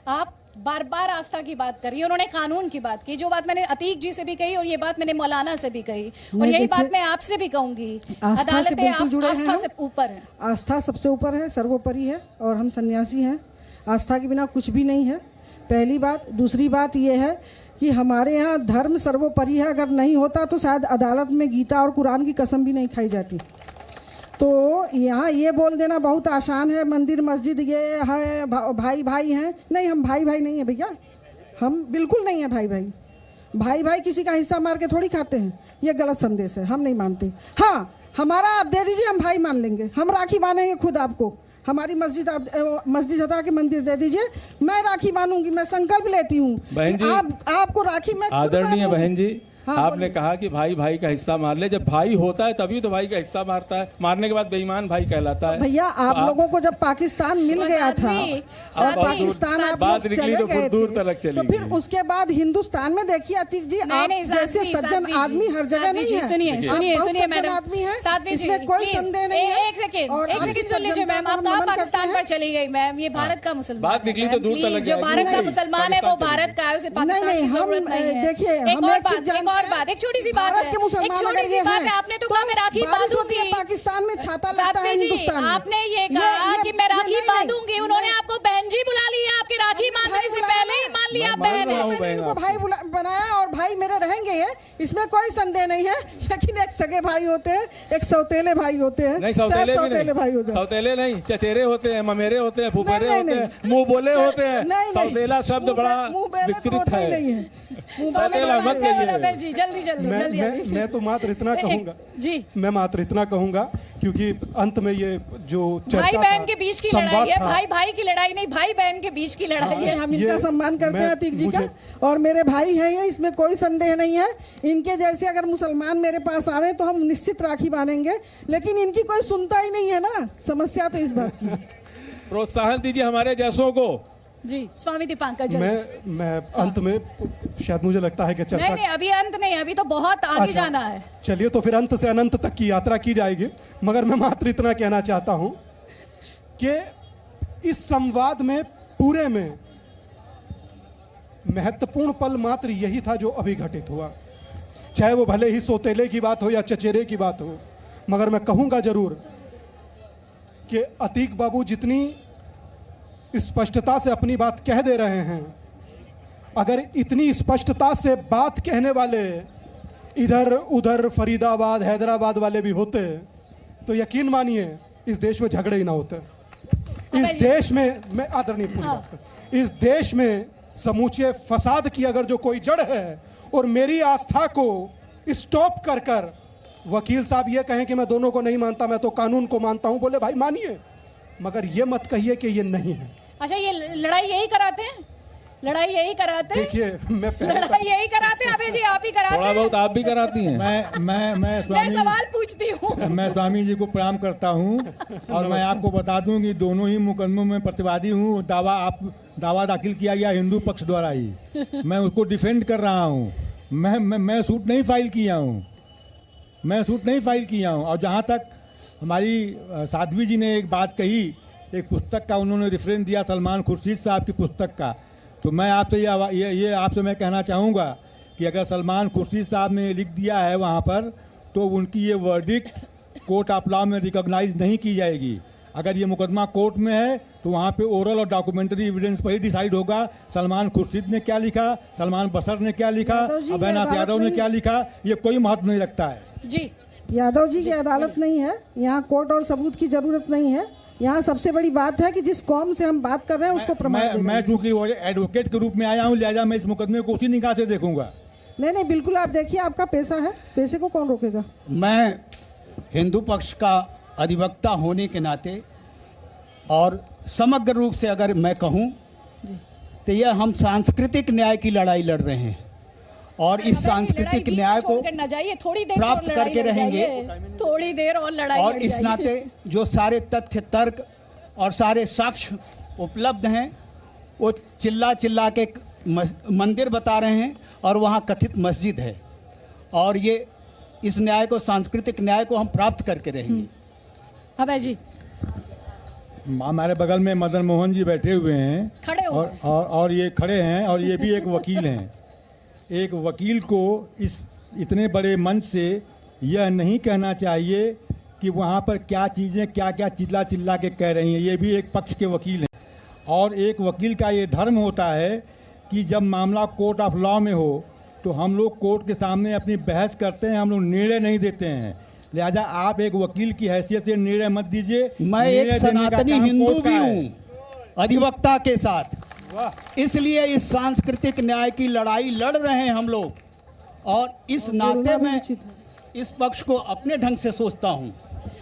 S1: आप बार बार आस्था की बात करी, उन्होंने कानून की बात की। जो बात मैंने अतीक जी से भी कही और ये बात मैंने मौलाना से भी कही और यही बात मैं आपसे भी कहूंगी, अदालतें आस्था से ऊपर है।
S9: आस्था सबसे ऊपर है, सर्वोपरि है, और हम सन्यासी हैं। आस्था के बिना कुछ भी नहीं है, पहली बात। दूसरी बात यह है कि हमारे यहाँ धर्म सर्वोपरि है। अगर नहीं होता तो शायद अदालत में गीता और कुरान की कसम भी नहीं खाई जाती। तो यहाँ ये बोल देना बहुत आसान है, मंदिर मस्जिद ये है, भाई भाई हैं। नहीं, हम भाई भाई नहीं है भैया, हम बिल्कुल नहीं है भाई भाई। भाई भाई किसी का हिस्सा मार के थोड़ी खाते हैं, ये गलत संदेश है, हम नहीं मानते। हाँ, हमारा आप दे दीजिए, हम भाई मान लेंगे, हम राखी बांधेंगे खुद आपको। हमारी मस्जिद आप मस्जिद हटा के मंदिर दे दीजिए, मैं राखी बांधूंगी, मैं संकल्प लेती हूँ आपको राखी मैं।
S2: आदरणीय बहन जी, आपने कहा कि भाई भाई का हिस्सा मार ले। जब भाई होता है तभी तो भाई का हिस्सा मारता है, मारने के बाद बेईमान भाई कहलाता है।
S9: भैया आप लोगों को जब पाकिस्तान मिल गया था और पाकिस्तान आप
S2: बात निकली तो फिर दूर तक चली,
S9: तो फिर उसके बाद हिंदुस्तान में देखिए अतीक जी, आप जैसे सज्जन आदमी हर जगह नहीं है।
S1: सुनिए मैडम,
S9: आदमी है,
S1: साध्वी जी
S9: इसमें कोई संदेह नहीं है।
S1: एक सेकंड सुन लीजिए मैम, आप कहाँ पाकिस्तान पर चली गई मैम? ये भारत का मुसलमान,
S2: बात निकली तो दूर तक।
S1: जो भारत का मुसलमान है वो भारत का है, उसे पाकिस्तान की जरूरत नहीं है।
S9: देखिए,
S1: एक और बात, एक छोटी सी बात है, एक छोटी सी बात है। आपने तो कहा मैं राखी बांधूंगी,
S9: पाकिस्तान में छाता लगता है हिंदुस्तान में।
S1: आपने ये कहा कि मैं राखी बांधूंगी, उन्होंने आपको बहन जी बुला ली है, आपकी राखी बांधने से पहले ही मान लिया बहन है।
S9: मैंने इनको भाई बनाया और भाई मेरे रहेंगे ये, इसमें कोई संदेह नहीं है। लेकिन एक सगे भाई होते हैं, एक सौतेले भाई होते हैं।
S2: नहीं, सौतेले भाई होते हैं, सौतेले नहीं, चचेरे होते हैं, ममेरे होते हैं, फुफेरे होते हैं, मुंह बोले होते हैं। सौतेला शब्द बड़ा विकृत है, सौतेला मत कहिए
S1: जी। जल्दी
S4: मैं तो मात्र इतना कहूंगा
S1: जी,
S4: मैं मात्र इतना कहूंगा, क्योंकि अंत में ये जो
S1: भाई बहन के बीच की लड़ाई है, भाई भाई की लड़ाई नहीं, भाई बहन के बीच की लड़ाई है।
S9: हम इनका सम्मान करते हैं अतीक जी का, और मेरे भाई हैं ये, इसमें कोई संदेह नहीं है। इनके जैसे अगर मुसलमान मेरे पास आवे तो हम निश्चित राखी बांधेंगे, लेकिन इनकी कोई सुनता ही नहीं है ना। समस्या तो इस बात की।
S2: प्रोत्साहन दीजिए हमारे जैसों को
S1: जी। स्वामी दीपांकर,
S4: मैं अंत में शायद मुझे लगता है कि चर्चा
S1: नहीं, अभी अंत नहीं, अभी तो बहुत आगे जाना है।
S4: चलिए, तो फिर अंत से अनंत तक की यात्रा की जाएगी। मगर मैं मात्र इतना कहना चाहता हूं कि इस संवाद में पूरे में महत्वपूर्ण पल मात्र यही था जो अभी घटित हुआ। चाहे वो भले ही सौतेले की बात हो या चचेरे की बात हो, मगर मैं कहूंगा जरूर कि अतीक बाबू जितनी स्पष्टता से अपनी बात कह दे रहे हैं, अगर इतनी स्पष्टता से बात कहने वाले इधर उधर फरीदाबाद हैदराबाद वाले भी होते तो यकीन मानिए इस देश में झगड़े ही ना होते। इस देश में, मैं आदरणीय पूरी बात कर, इस देश में समूचे फसाद की अगर जो कोई जड़ है और मेरी आस्था को स्टॉप कर कर वकील साहब ये कहें कि मैं दोनों को नहीं मानता, मैं तो कानून को मानता हूं, बोले भाई मानिए, मगर ये मत कहिए कि ये नहीं है।
S1: अच्छा, ये लड़ाई यही कराते हैं, लड़ाई यही कराते हैं।
S4: देखिए, मैं
S1: लड़ाई यही कराते हैं अबे जी, आप ही कराते हैं।
S2: थोड़ा बहुत आप भी कराती हैं।
S1: मैं सवाल पूछती हूँ।
S8: मैं स्वामी जी को प्रणाम करता हूँ और मैं आपको बता दूं कि दोनों ही मुकदमों में प्रतिवादी हूँ। दावा दाखिल किया गया हिंदू पक्ष द्वारा ही, मैं उसको डिफेंड कर रहा हूँ। मैं सूट नहीं फाइल किया हूँ, मैं सूट नहीं फाइल किया हूँ। और जहाँ तक हमारी साध्वी जी ने एक बात कही, एक पुस्तक का उन्होंने रेफरेंस दिया, सलमान खुर्शीद साहब की पुस्तक का, तो मैं आपसे ये आपसे मैं कहना चाहूँगा कि अगर सलमान खुर्शीद साहब ने लिख दिया है वहाँ पर, तो उनकी ये वर्डिक्ट कोर्ट ऑफ लॉ में रिकॉग्नाइज नहीं की जाएगी। अगर ये मुकदमा कोर्ट में है तो वहाँ पे ओरल और डॉक्यूमेंट्री एविडेंस पर ही डिसाइड होगा सलमान खुर्शीद ने क्या लिखा, सलमान बसर ने क्या लिखा, अभयनाथ यादव ने क्या लिखा, ये कोई महत्व नहीं रखता है
S1: जी।
S9: यादव जी की अदालत नहीं है, यहाँ कोर्ट और सबूत की जरूरत नहीं है। यहाँ सबसे बड़ी बात है कि जिस कौम से हम बात कर रहे हैं उसको प्रमाण
S8: मैं चूंकि एडवोकेट के रूप में आया हूँ, लिहाजा मैं इस मुकदमे को उसी निगाह से देखूंगा।
S9: नहीं, बिल्कुल आप देखिए, आपका पैसा है, पैसे को कौन रोकेगा।
S7: मैं हिंदू पक्ष का अधिवक्ता होने के नाते और समग्र रूप से अगर मैं कहूँ तो यह हम सांस्कृतिक न्याय की लड़ाई लड़ रहे हैं और इस सांस्कृतिक न्याय को प्राप्त करके रहेंगे।
S1: थोड़ी देर और लड़ाई,
S7: और इस नाते जो सारे तथ्य तर्क और सारे साक्ष्य उपलब्ध हैं वो चिल्ला के मंदिर बता रहे हैं और वहाँ कथित मस्जिद है। और ये इस न्याय को, सांस्कृतिक न्याय को हम प्राप्त करके रहेंगे।
S1: अभय जी
S8: हमारे बगल में मदन मोहन जी बैठे हुए हैं,
S1: खड़े हो गए।
S8: और ये खड़े हैं, और ये भी एक वकील हैं। एक वकील को इस इतने बड़े मंच से यह नहीं कहना चाहिए कि वहाँ पर क्या चीज़ें क्या क्या चिल्ला चिल्ला के कह रही हैं। ये भी एक पक्ष के वकील हैं, और एक वकील का ये धर्म होता है कि जब मामला कोर्ट ऑफ लॉ में हो तो हम लोग कोर्ट के सामने अपनी बहस करते हैं, हम लोग निर्णय नहीं देते हैं। लिहाजा आप एक वकील की हैसियत से निर्णय मत दीजिए।
S7: मैं एक सनातनी हिंदू भी हूँ अधिवक्ता के साथ, इसलिए इस सांस्कृतिक न्याय की लड़ाई लड़ रहे हैं हम लोग, और इस नाते में इस पक्ष को अपने ढंग से सोचता हूँ।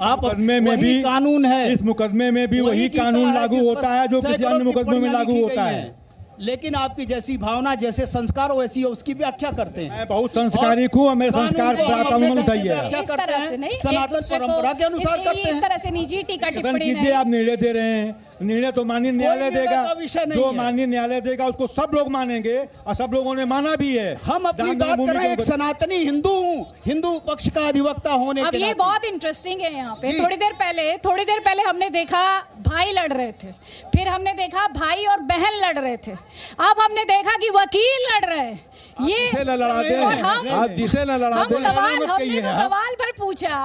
S7: आप
S8: मुकदमे में भी
S7: कानून है,
S8: इस मुकदमे में भी वही कानून लागू होता है जो किसी अन्य मुकदमे में लागू होता है।
S7: लेकिन आपकी जैसी भावना, जैसे संस्कार वैसी है, उसकी व्याख्या करते हैं।
S8: मैं बहुत संस्कारी हूँ, मेरे संस्कार कानून उठाइए।
S7: व्याख्या करते हैं, सनातन परंपरा के अनुसार करते हैं।
S1: इस तरह से निजी टीका टिप्पणी
S8: कीजिए, आप निर्णय दे रहे हैं, निर्णय तो माननीय न्यायालय देगा, जो माननीय न्यायालय देगा उसको सब लोग मानेंगे, और सब लोगों ने माना भी है।
S7: हम अपनी बात कर रहे हैं, एक सनातनी हिंदू हूँ, हिंदू पक्ष का अधिवक्ता होने के
S1: नाते। अब ये बहुत इंटरेस्टिंग है यहाँ पे। थोड़ी देर पहले हमने देखा भाई लड़ रहे थे, फिर हमने देखा भाई और बहन लड़ रहे थे, अब हमने देखा कि वकील लड़ रहे हैं। ये
S2: जिसे न लड़ाते हैं, आप जिसे न लड़ाते हैं,
S1: हमने तो सवाल पर पूछा,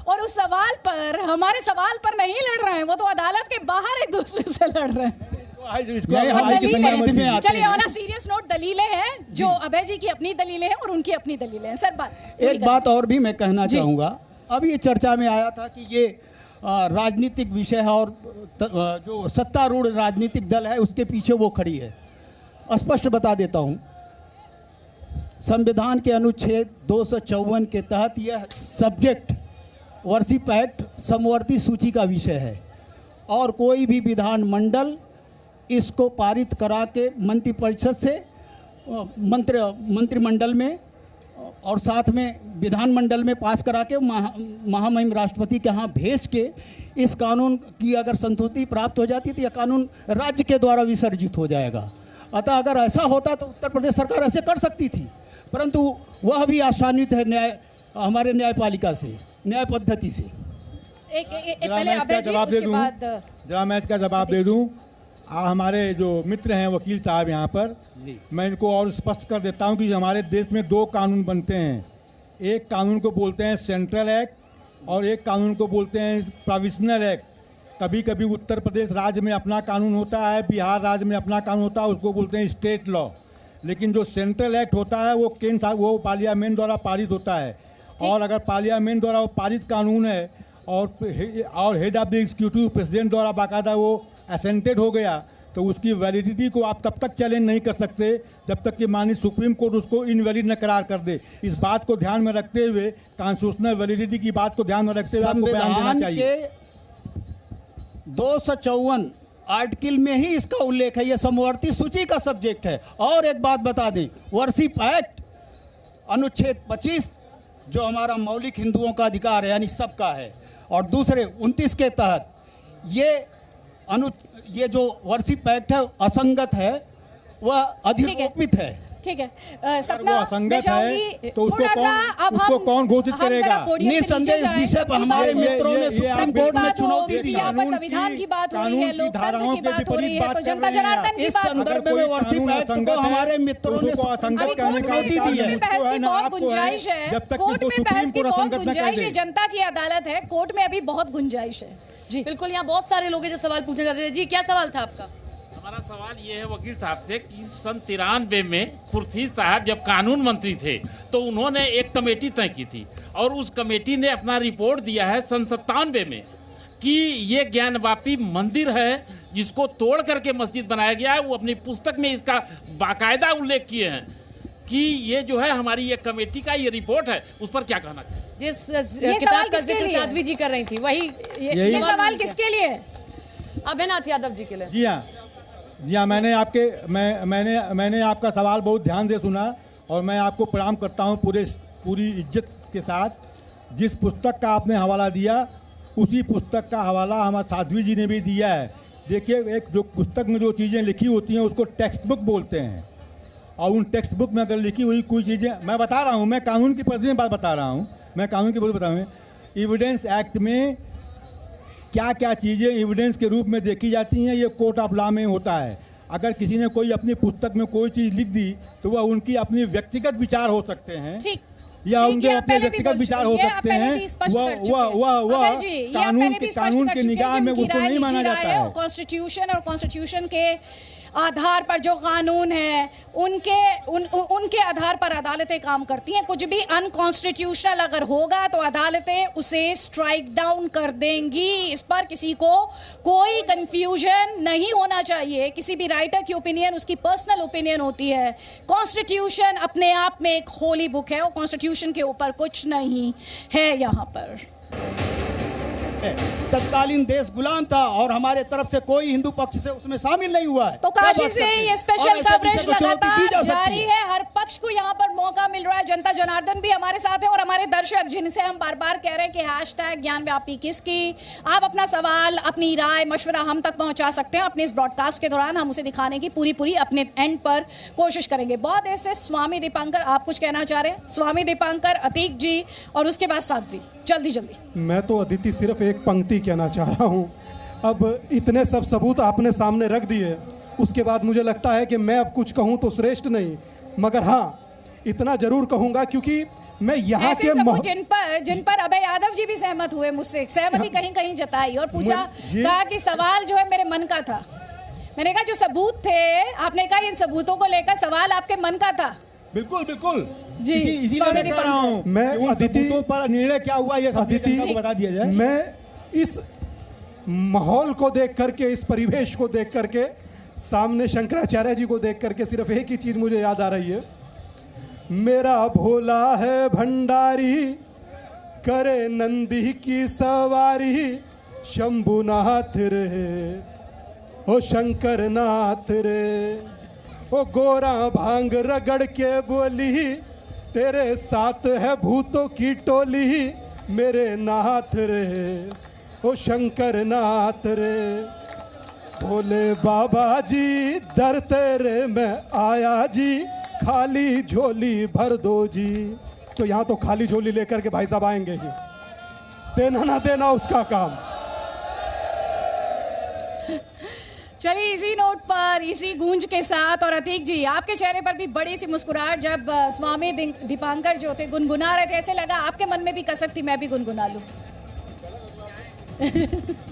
S1: और उस सवाल पर, हमारे सवाल पर नहीं लड़ रहे हैं, वो तो अदालत के बाहर एक दूसरे से लड़ रहे हैं। चलिए, ऑन अ सीरियस नोट, दलीलें हैं जो अभय जी की अपनी दलीलें हैं और उनकी अपनी दलीलें हैं। सर
S7: एक बात और भी मैं कहना चाहूँगा। अब ये चर्चा में आया था कि ये राजनीतिक विषय है, और जो सत्तारूढ़ राजनीतिक दल है उसके पीछे वो खड़ी है। स्पष्ट बता देता हूँ, संविधान के अनुच्छेद 254 के तहत यह सब्जेक्ट वर्शिप एक्ट समवर्ती सूची का विषय है, और कोई भी विधानमंडल इसको पारित करा के मंत्रिपरिषद से मंत्रिमंडल में और साथ में विधानमंडल में पास करा के महामहिम राष्ट्रपति के यहाँ भेज के इस कानून की अगर संतुष्टि प्राप्त हो जाती तो यह कानून राज्य के द्वारा विसर्जित हो जाएगा। अतः अगर ऐसा होता तो उत्तर प्रदेश सरकार ऐसे कर सकती थी, परंतु वह भी आसान्वित है हमारे न्यायपालिका से, न्याय पद्धति से।
S8: जरा मैं इसका जवाब दे दूं। हमारे जो मित्र हैं वकील साहब यहाँ पर, मैं इनको और स्पष्ट कर देता हूँ कि हमारे देश में दो कानून बनते हैं। एक कानून को बोलते हैं सेंट्रल एक्ट, और एक कानून को बोलते हैं प्रोविजनल एक्ट। कभी कभी उत्तर प्रदेश राज्य में अपना कानून होता है, बिहार राज्य में अपना कानून होता है, उसको बोलते हैं स्टेट लॉ। लेकिन जो सेंट्रल एक्ट होता है वो केंद्र, वो पार्लियामेंट द्वारा पारित होता है, और अगर पार्लियामेंट द्वारा वो पारित कानून है और head of the executive president द्वारा बाकायदा वो असेंटेड हो गया, तो उसकी वैलिडिटी को आप तब तक चैलेंज नहीं कर सकते जब तक कि माननीय सुप्रीम कोर्ट उसको इनवैलिड न करार कर दे। इस बात को ध्यान में रखते हुए, कॉन्स्टिट्यूशनल वैलिडिटी की बात को ध्यान में रखते हुए आपको बयान देना चाहिए।
S7: 254 आर्टिकल में ही इसका उल्लेख है, यह समवर्ती सूची का सब्जेक्ट है। और एक बात बता दें, वर्शिप एक्ट अनुच्छेद 25 जो हमारा मौलिक हिंदुओं का अधिकार है, यानी सबका है, और दूसरे 29 के तहत ये जो वर्शिप एक्ट है असंगत है, वह अधिरोपित है।
S1: ठीक है,
S8: सपना असंगत है तो उसको कौन घोषित करेगा?
S7: निसंदेह इस विषय पर हमारे मित्रों ने सुप्रीम कोर्ट में चुनौती दी।
S1: यहाँ पर संविधान की बात हो रही है, लोकतंत्र की बात हो रही है, तो जनता जनार्दन की
S7: इस
S1: बात
S7: संदर्भ में वर्शिप एक्ट को हमारे मित्रों ने चुनौती दी है।
S1: बहस की बहुत गुंजाइश है, कोर्ट में बहस की बहुत गुंजाइश है, जनता की अदालत है, कोर्ट में अभी बहुत गुंजाइश है।
S5: जी बिल्कुल, यहाँ बहुत सारे लोग हैं जो सवाल पूछना चाहते थे। जी क्या सवाल था आपका?
S10: हमारा सवाल ये है वकील साहब से कि सन 93 में खुर्शीद साहब जब कानून मंत्री थे तो उन्होंने एक कमेटी तय की थी, और उस कमेटी ने अपना रिपोर्ट दिया है सन 97 में कि ये ज्ञानवापी मंदिर है जिसको तोड़ करके मस्जिद बनाया गया है। वो अपनी पुस्तक में इसका बाकायदा उल्लेख किए हैं कि ये जो है हमारी ये कमेटी का ये रिपोर्ट है। उस पर क्या कहना चाहिए?
S5: जिस किताब का जिक्र साध्वी जी कर रही थी, वही
S1: ये सवाल किसके लिए?
S5: अभिनाथ यादव जी के लिए।
S8: जी हाँ, मैंने आपका सवाल बहुत ध्यान से सुना, और मैं आपको प्रणाम करता हूँ पूरी इज्जत के साथ। जिस पुस्तक का आपने हवाला दिया, उसी पुस्तक का हवाला हमारे साध्वी जी ने भी दिया है। देखिए, एक जो पुस्तक में जो चीज़ें लिखी होती हैं उसको टेक्स्ट बुक बोलते हैं, और उन टेक्स्ट बुक में अगर लिखी हुई कोई चीज़ें, मैं बता रहा हूँ, मैं कानून की परिधि में बात बता रहा हूँ, मैं कानून की बात बता रहा हूँ, एविडेंस एक्ट में क्या क्या चीज़ें एविडेंस के रूप में देखी जाती हैं, ये कोर्ट ऑफ लॉ में होता है। अगर किसी ने कोई अपनी पुस्तक में कोई चीज़ लिख दी तो वह उनकी अपनी व्यक्तिगत विचार हो सकते हैं, या उनके अपने व्यक्तिगत विचार हो सकते हैं, वह कानून के निगाह में उसको नहीं माना जाता है।
S1: कॉन्स्टिट्यूशन और कॉन्स्टिट्यूशन के आधार पर जो कानून है उनके आधार पर अदालतें काम करती हैं। कुछ भी अनकॉन्स्टिट्यूशनल अगर होगा तो अदालतें उसे स्ट्राइक डाउन कर देंगी। इस पर किसी को कोई कंफ्यूजन नहीं होना चाहिए। किसी भी राइटर की ओपिनियन उसकी पर्सनल ओपिनियन होती है। कॉन्स्टिट्यूशन अपने आप में एक होली बुक है और कॉन्स्टिट्यूशन के ऊपर कुछ नहीं है यहाँ पर।
S7: तत्कालीन देश गुलाम था और हमारे तरफ से कोई हिंदू पक्ष से उसमें शामिल नहीं हुआ है।
S1: तो काशी से ये स्पेशल कवरेज लगातार जारी है। हर पक्ष को यहाँ पर मौका मिल रहा है। जनता जनार्दन भी हमारे साथ है और हमारे दर्शक जिनसे हम बार बार कह रहे हैं कि हैशटैग ज्ञानव्यापी किसकी, आप अपना सवाल, अपनी राय, मशवरा हम तक पहुंचा सकते हैं। अपने इस ब्रॉडकास्ट के दौरान हम उसे दिखाने की पूरी अपने एंड पर कोशिश करेंगे। बहुत देर से स्वामी दीपांकर आप कुछ कहना चाह रहे हैं? स्वामी दीपांकर, अतीक जी और उसके बाद साध्वी, जल्दी।
S4: मैं तो अदिति सिर्फ एक पंक्ति कहना चाह रहा हूँ। अब इतने सब सबूत आपने सामने रख दिए, उसके बाद मुझे लगता है कि मैं अब कुछ कहूँ तो श्रेष्ठ नहीं, मगर हाँ इतना जरूर कहूँगा क्योंकि मैं यहाँ के
S1: जिन पर अभय यादव जी भी सहमत हुए, मुझसे सहमति कहीं जताई और पूछा, कहा कि सवाल जो है मेरे मन का था। मैंने कहा जो सबूत थे, आपने कहा इन सबूतों को लेकर सवाल आपके मन का था।
S8: बिल्कुल
S1: जी,
S8: इसीलिए मैं कह रहा हूँ
S4: मैं अदिति
S8: पर निर्णय क्या हुआ ये
S4: अदिति
S8: को बता दिया जाए।
S4: मैं इस माहौल को देख करके, इस परिवेश को देख करके, सामने शंकराचार्य जी को देख करके सिर्फ एक ही चीज मुझे याद आ रही है। मेरा भोला है भंडारी, करे नंदी की सवारी, शंभुनाथ रे ओ शंकर नाथ रे, ओ गोरा भांग रगड़ के बोली, तेरे साथ है भूतों की टोली, मेरे नाथ रे ओ शंकर नाथ रे, भोले बाबा जी दर तेरे मैं आया जी, खाली झोली भर दो जी। तो यहाँ तो खाली झोली लेकर के भाई साहब आएंगे ही, देना ना देना उसका काम।
S1: चलिए इसी नोट पर, इसी गूंज के साथ, और अतीक जी आपके चेहरे पर भी बड़ी सी मुस्कुराहट जब स्वामी दीपांकर जो थे गुनगुना रहे थे, ऐसे लगा आपके मन में भी कसक थी मैं भी गुनगुना लूं।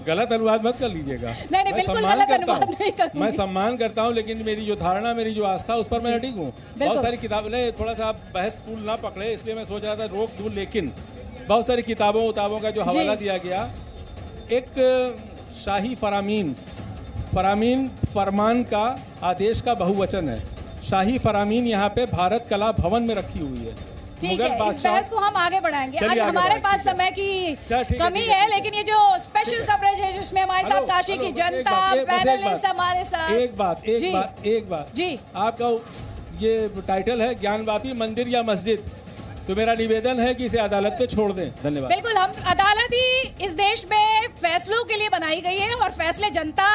S2: गलत अनुवाद मत कर लीजिएगा।
S1: नहीं बिल्कुल गलत अनुवाद नहीं करूंगी।
S2: मैं सम्मान करता हूं, लेकिन मेरी जो धारणा, मेरी जो आस्था, उस पर मैं अडिग हूँ। बहुत सारी किताबें, थोड़ा सा आप बहस पुल ना पकड़े इसलिए मैं सोच रहा था रोक दूं, लेकिन बहुत सारी किताबों का जो हवाला दिया गया, एक शाही फरामीन फरमान का आदेश का बहुवचन है। शाही फरामीन यहाँ पे भारत कला भवन में रखी हुई है।
S1: ठीक है, इस बहस को हम आगे बढ़ाएंगे। आज हमारे पास समय की कमी है, लेकिन ये जो स्पेशल कवरेज है जिसमें हमारे साथ काशी की जनता, पैनलिस्ट हमारे साथ।
S2: एक बात
S1: जी,
S2: आपका ये टाइटल है ज्ञानव्यापी मंदिर या मस्जिद, तो मेरा निवेदन है कि इसे अदालत पे छोड़ दें। धन्यवाद।
S1: बिल्कुल, हम अदालत ही इस देश में फैसलों के लिए बनाई गई है और फैसले जनता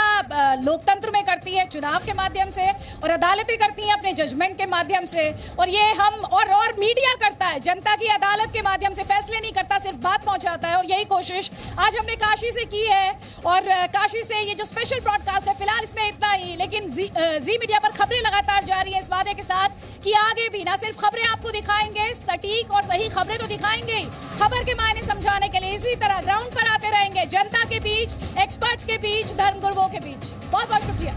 S1: लोकतंत्र में करती है चुनाव के माध्यम से, और अदालतें करती हैं अपने जजमेंट के माध्यम से, और ये हम और मीडिया करता है जनता की अदालत के माध्यम से, फैसले नहीं करता, सिर्फ बात पहुंचाता है। और यही कोशिश आज हमने काशी से की है, और काशी से ये जो स्पेशल ब्रॉडकास्ट है फिलहाल इसमें इतना ही, लेकिन जी मीडिया पर खबरें लगातार जारी है इस वादे के साथ कि आगे भी ना सिर्फ खबरें आपको दिखाएंगे, सटीक और सही खबरें तो दिखाएंगे, खबर के मायने समझाने के लिए इसी तरह ग्राउंड पर आते रहेंगे, जनता के बीच, एक्सपर्ट्स के बीच, धर्मगुरुओं के बीच। बहुत बहुत शुक्रिया।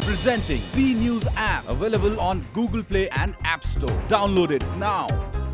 S11: Presenting B News app, available on Google Play and App Store. Download it now.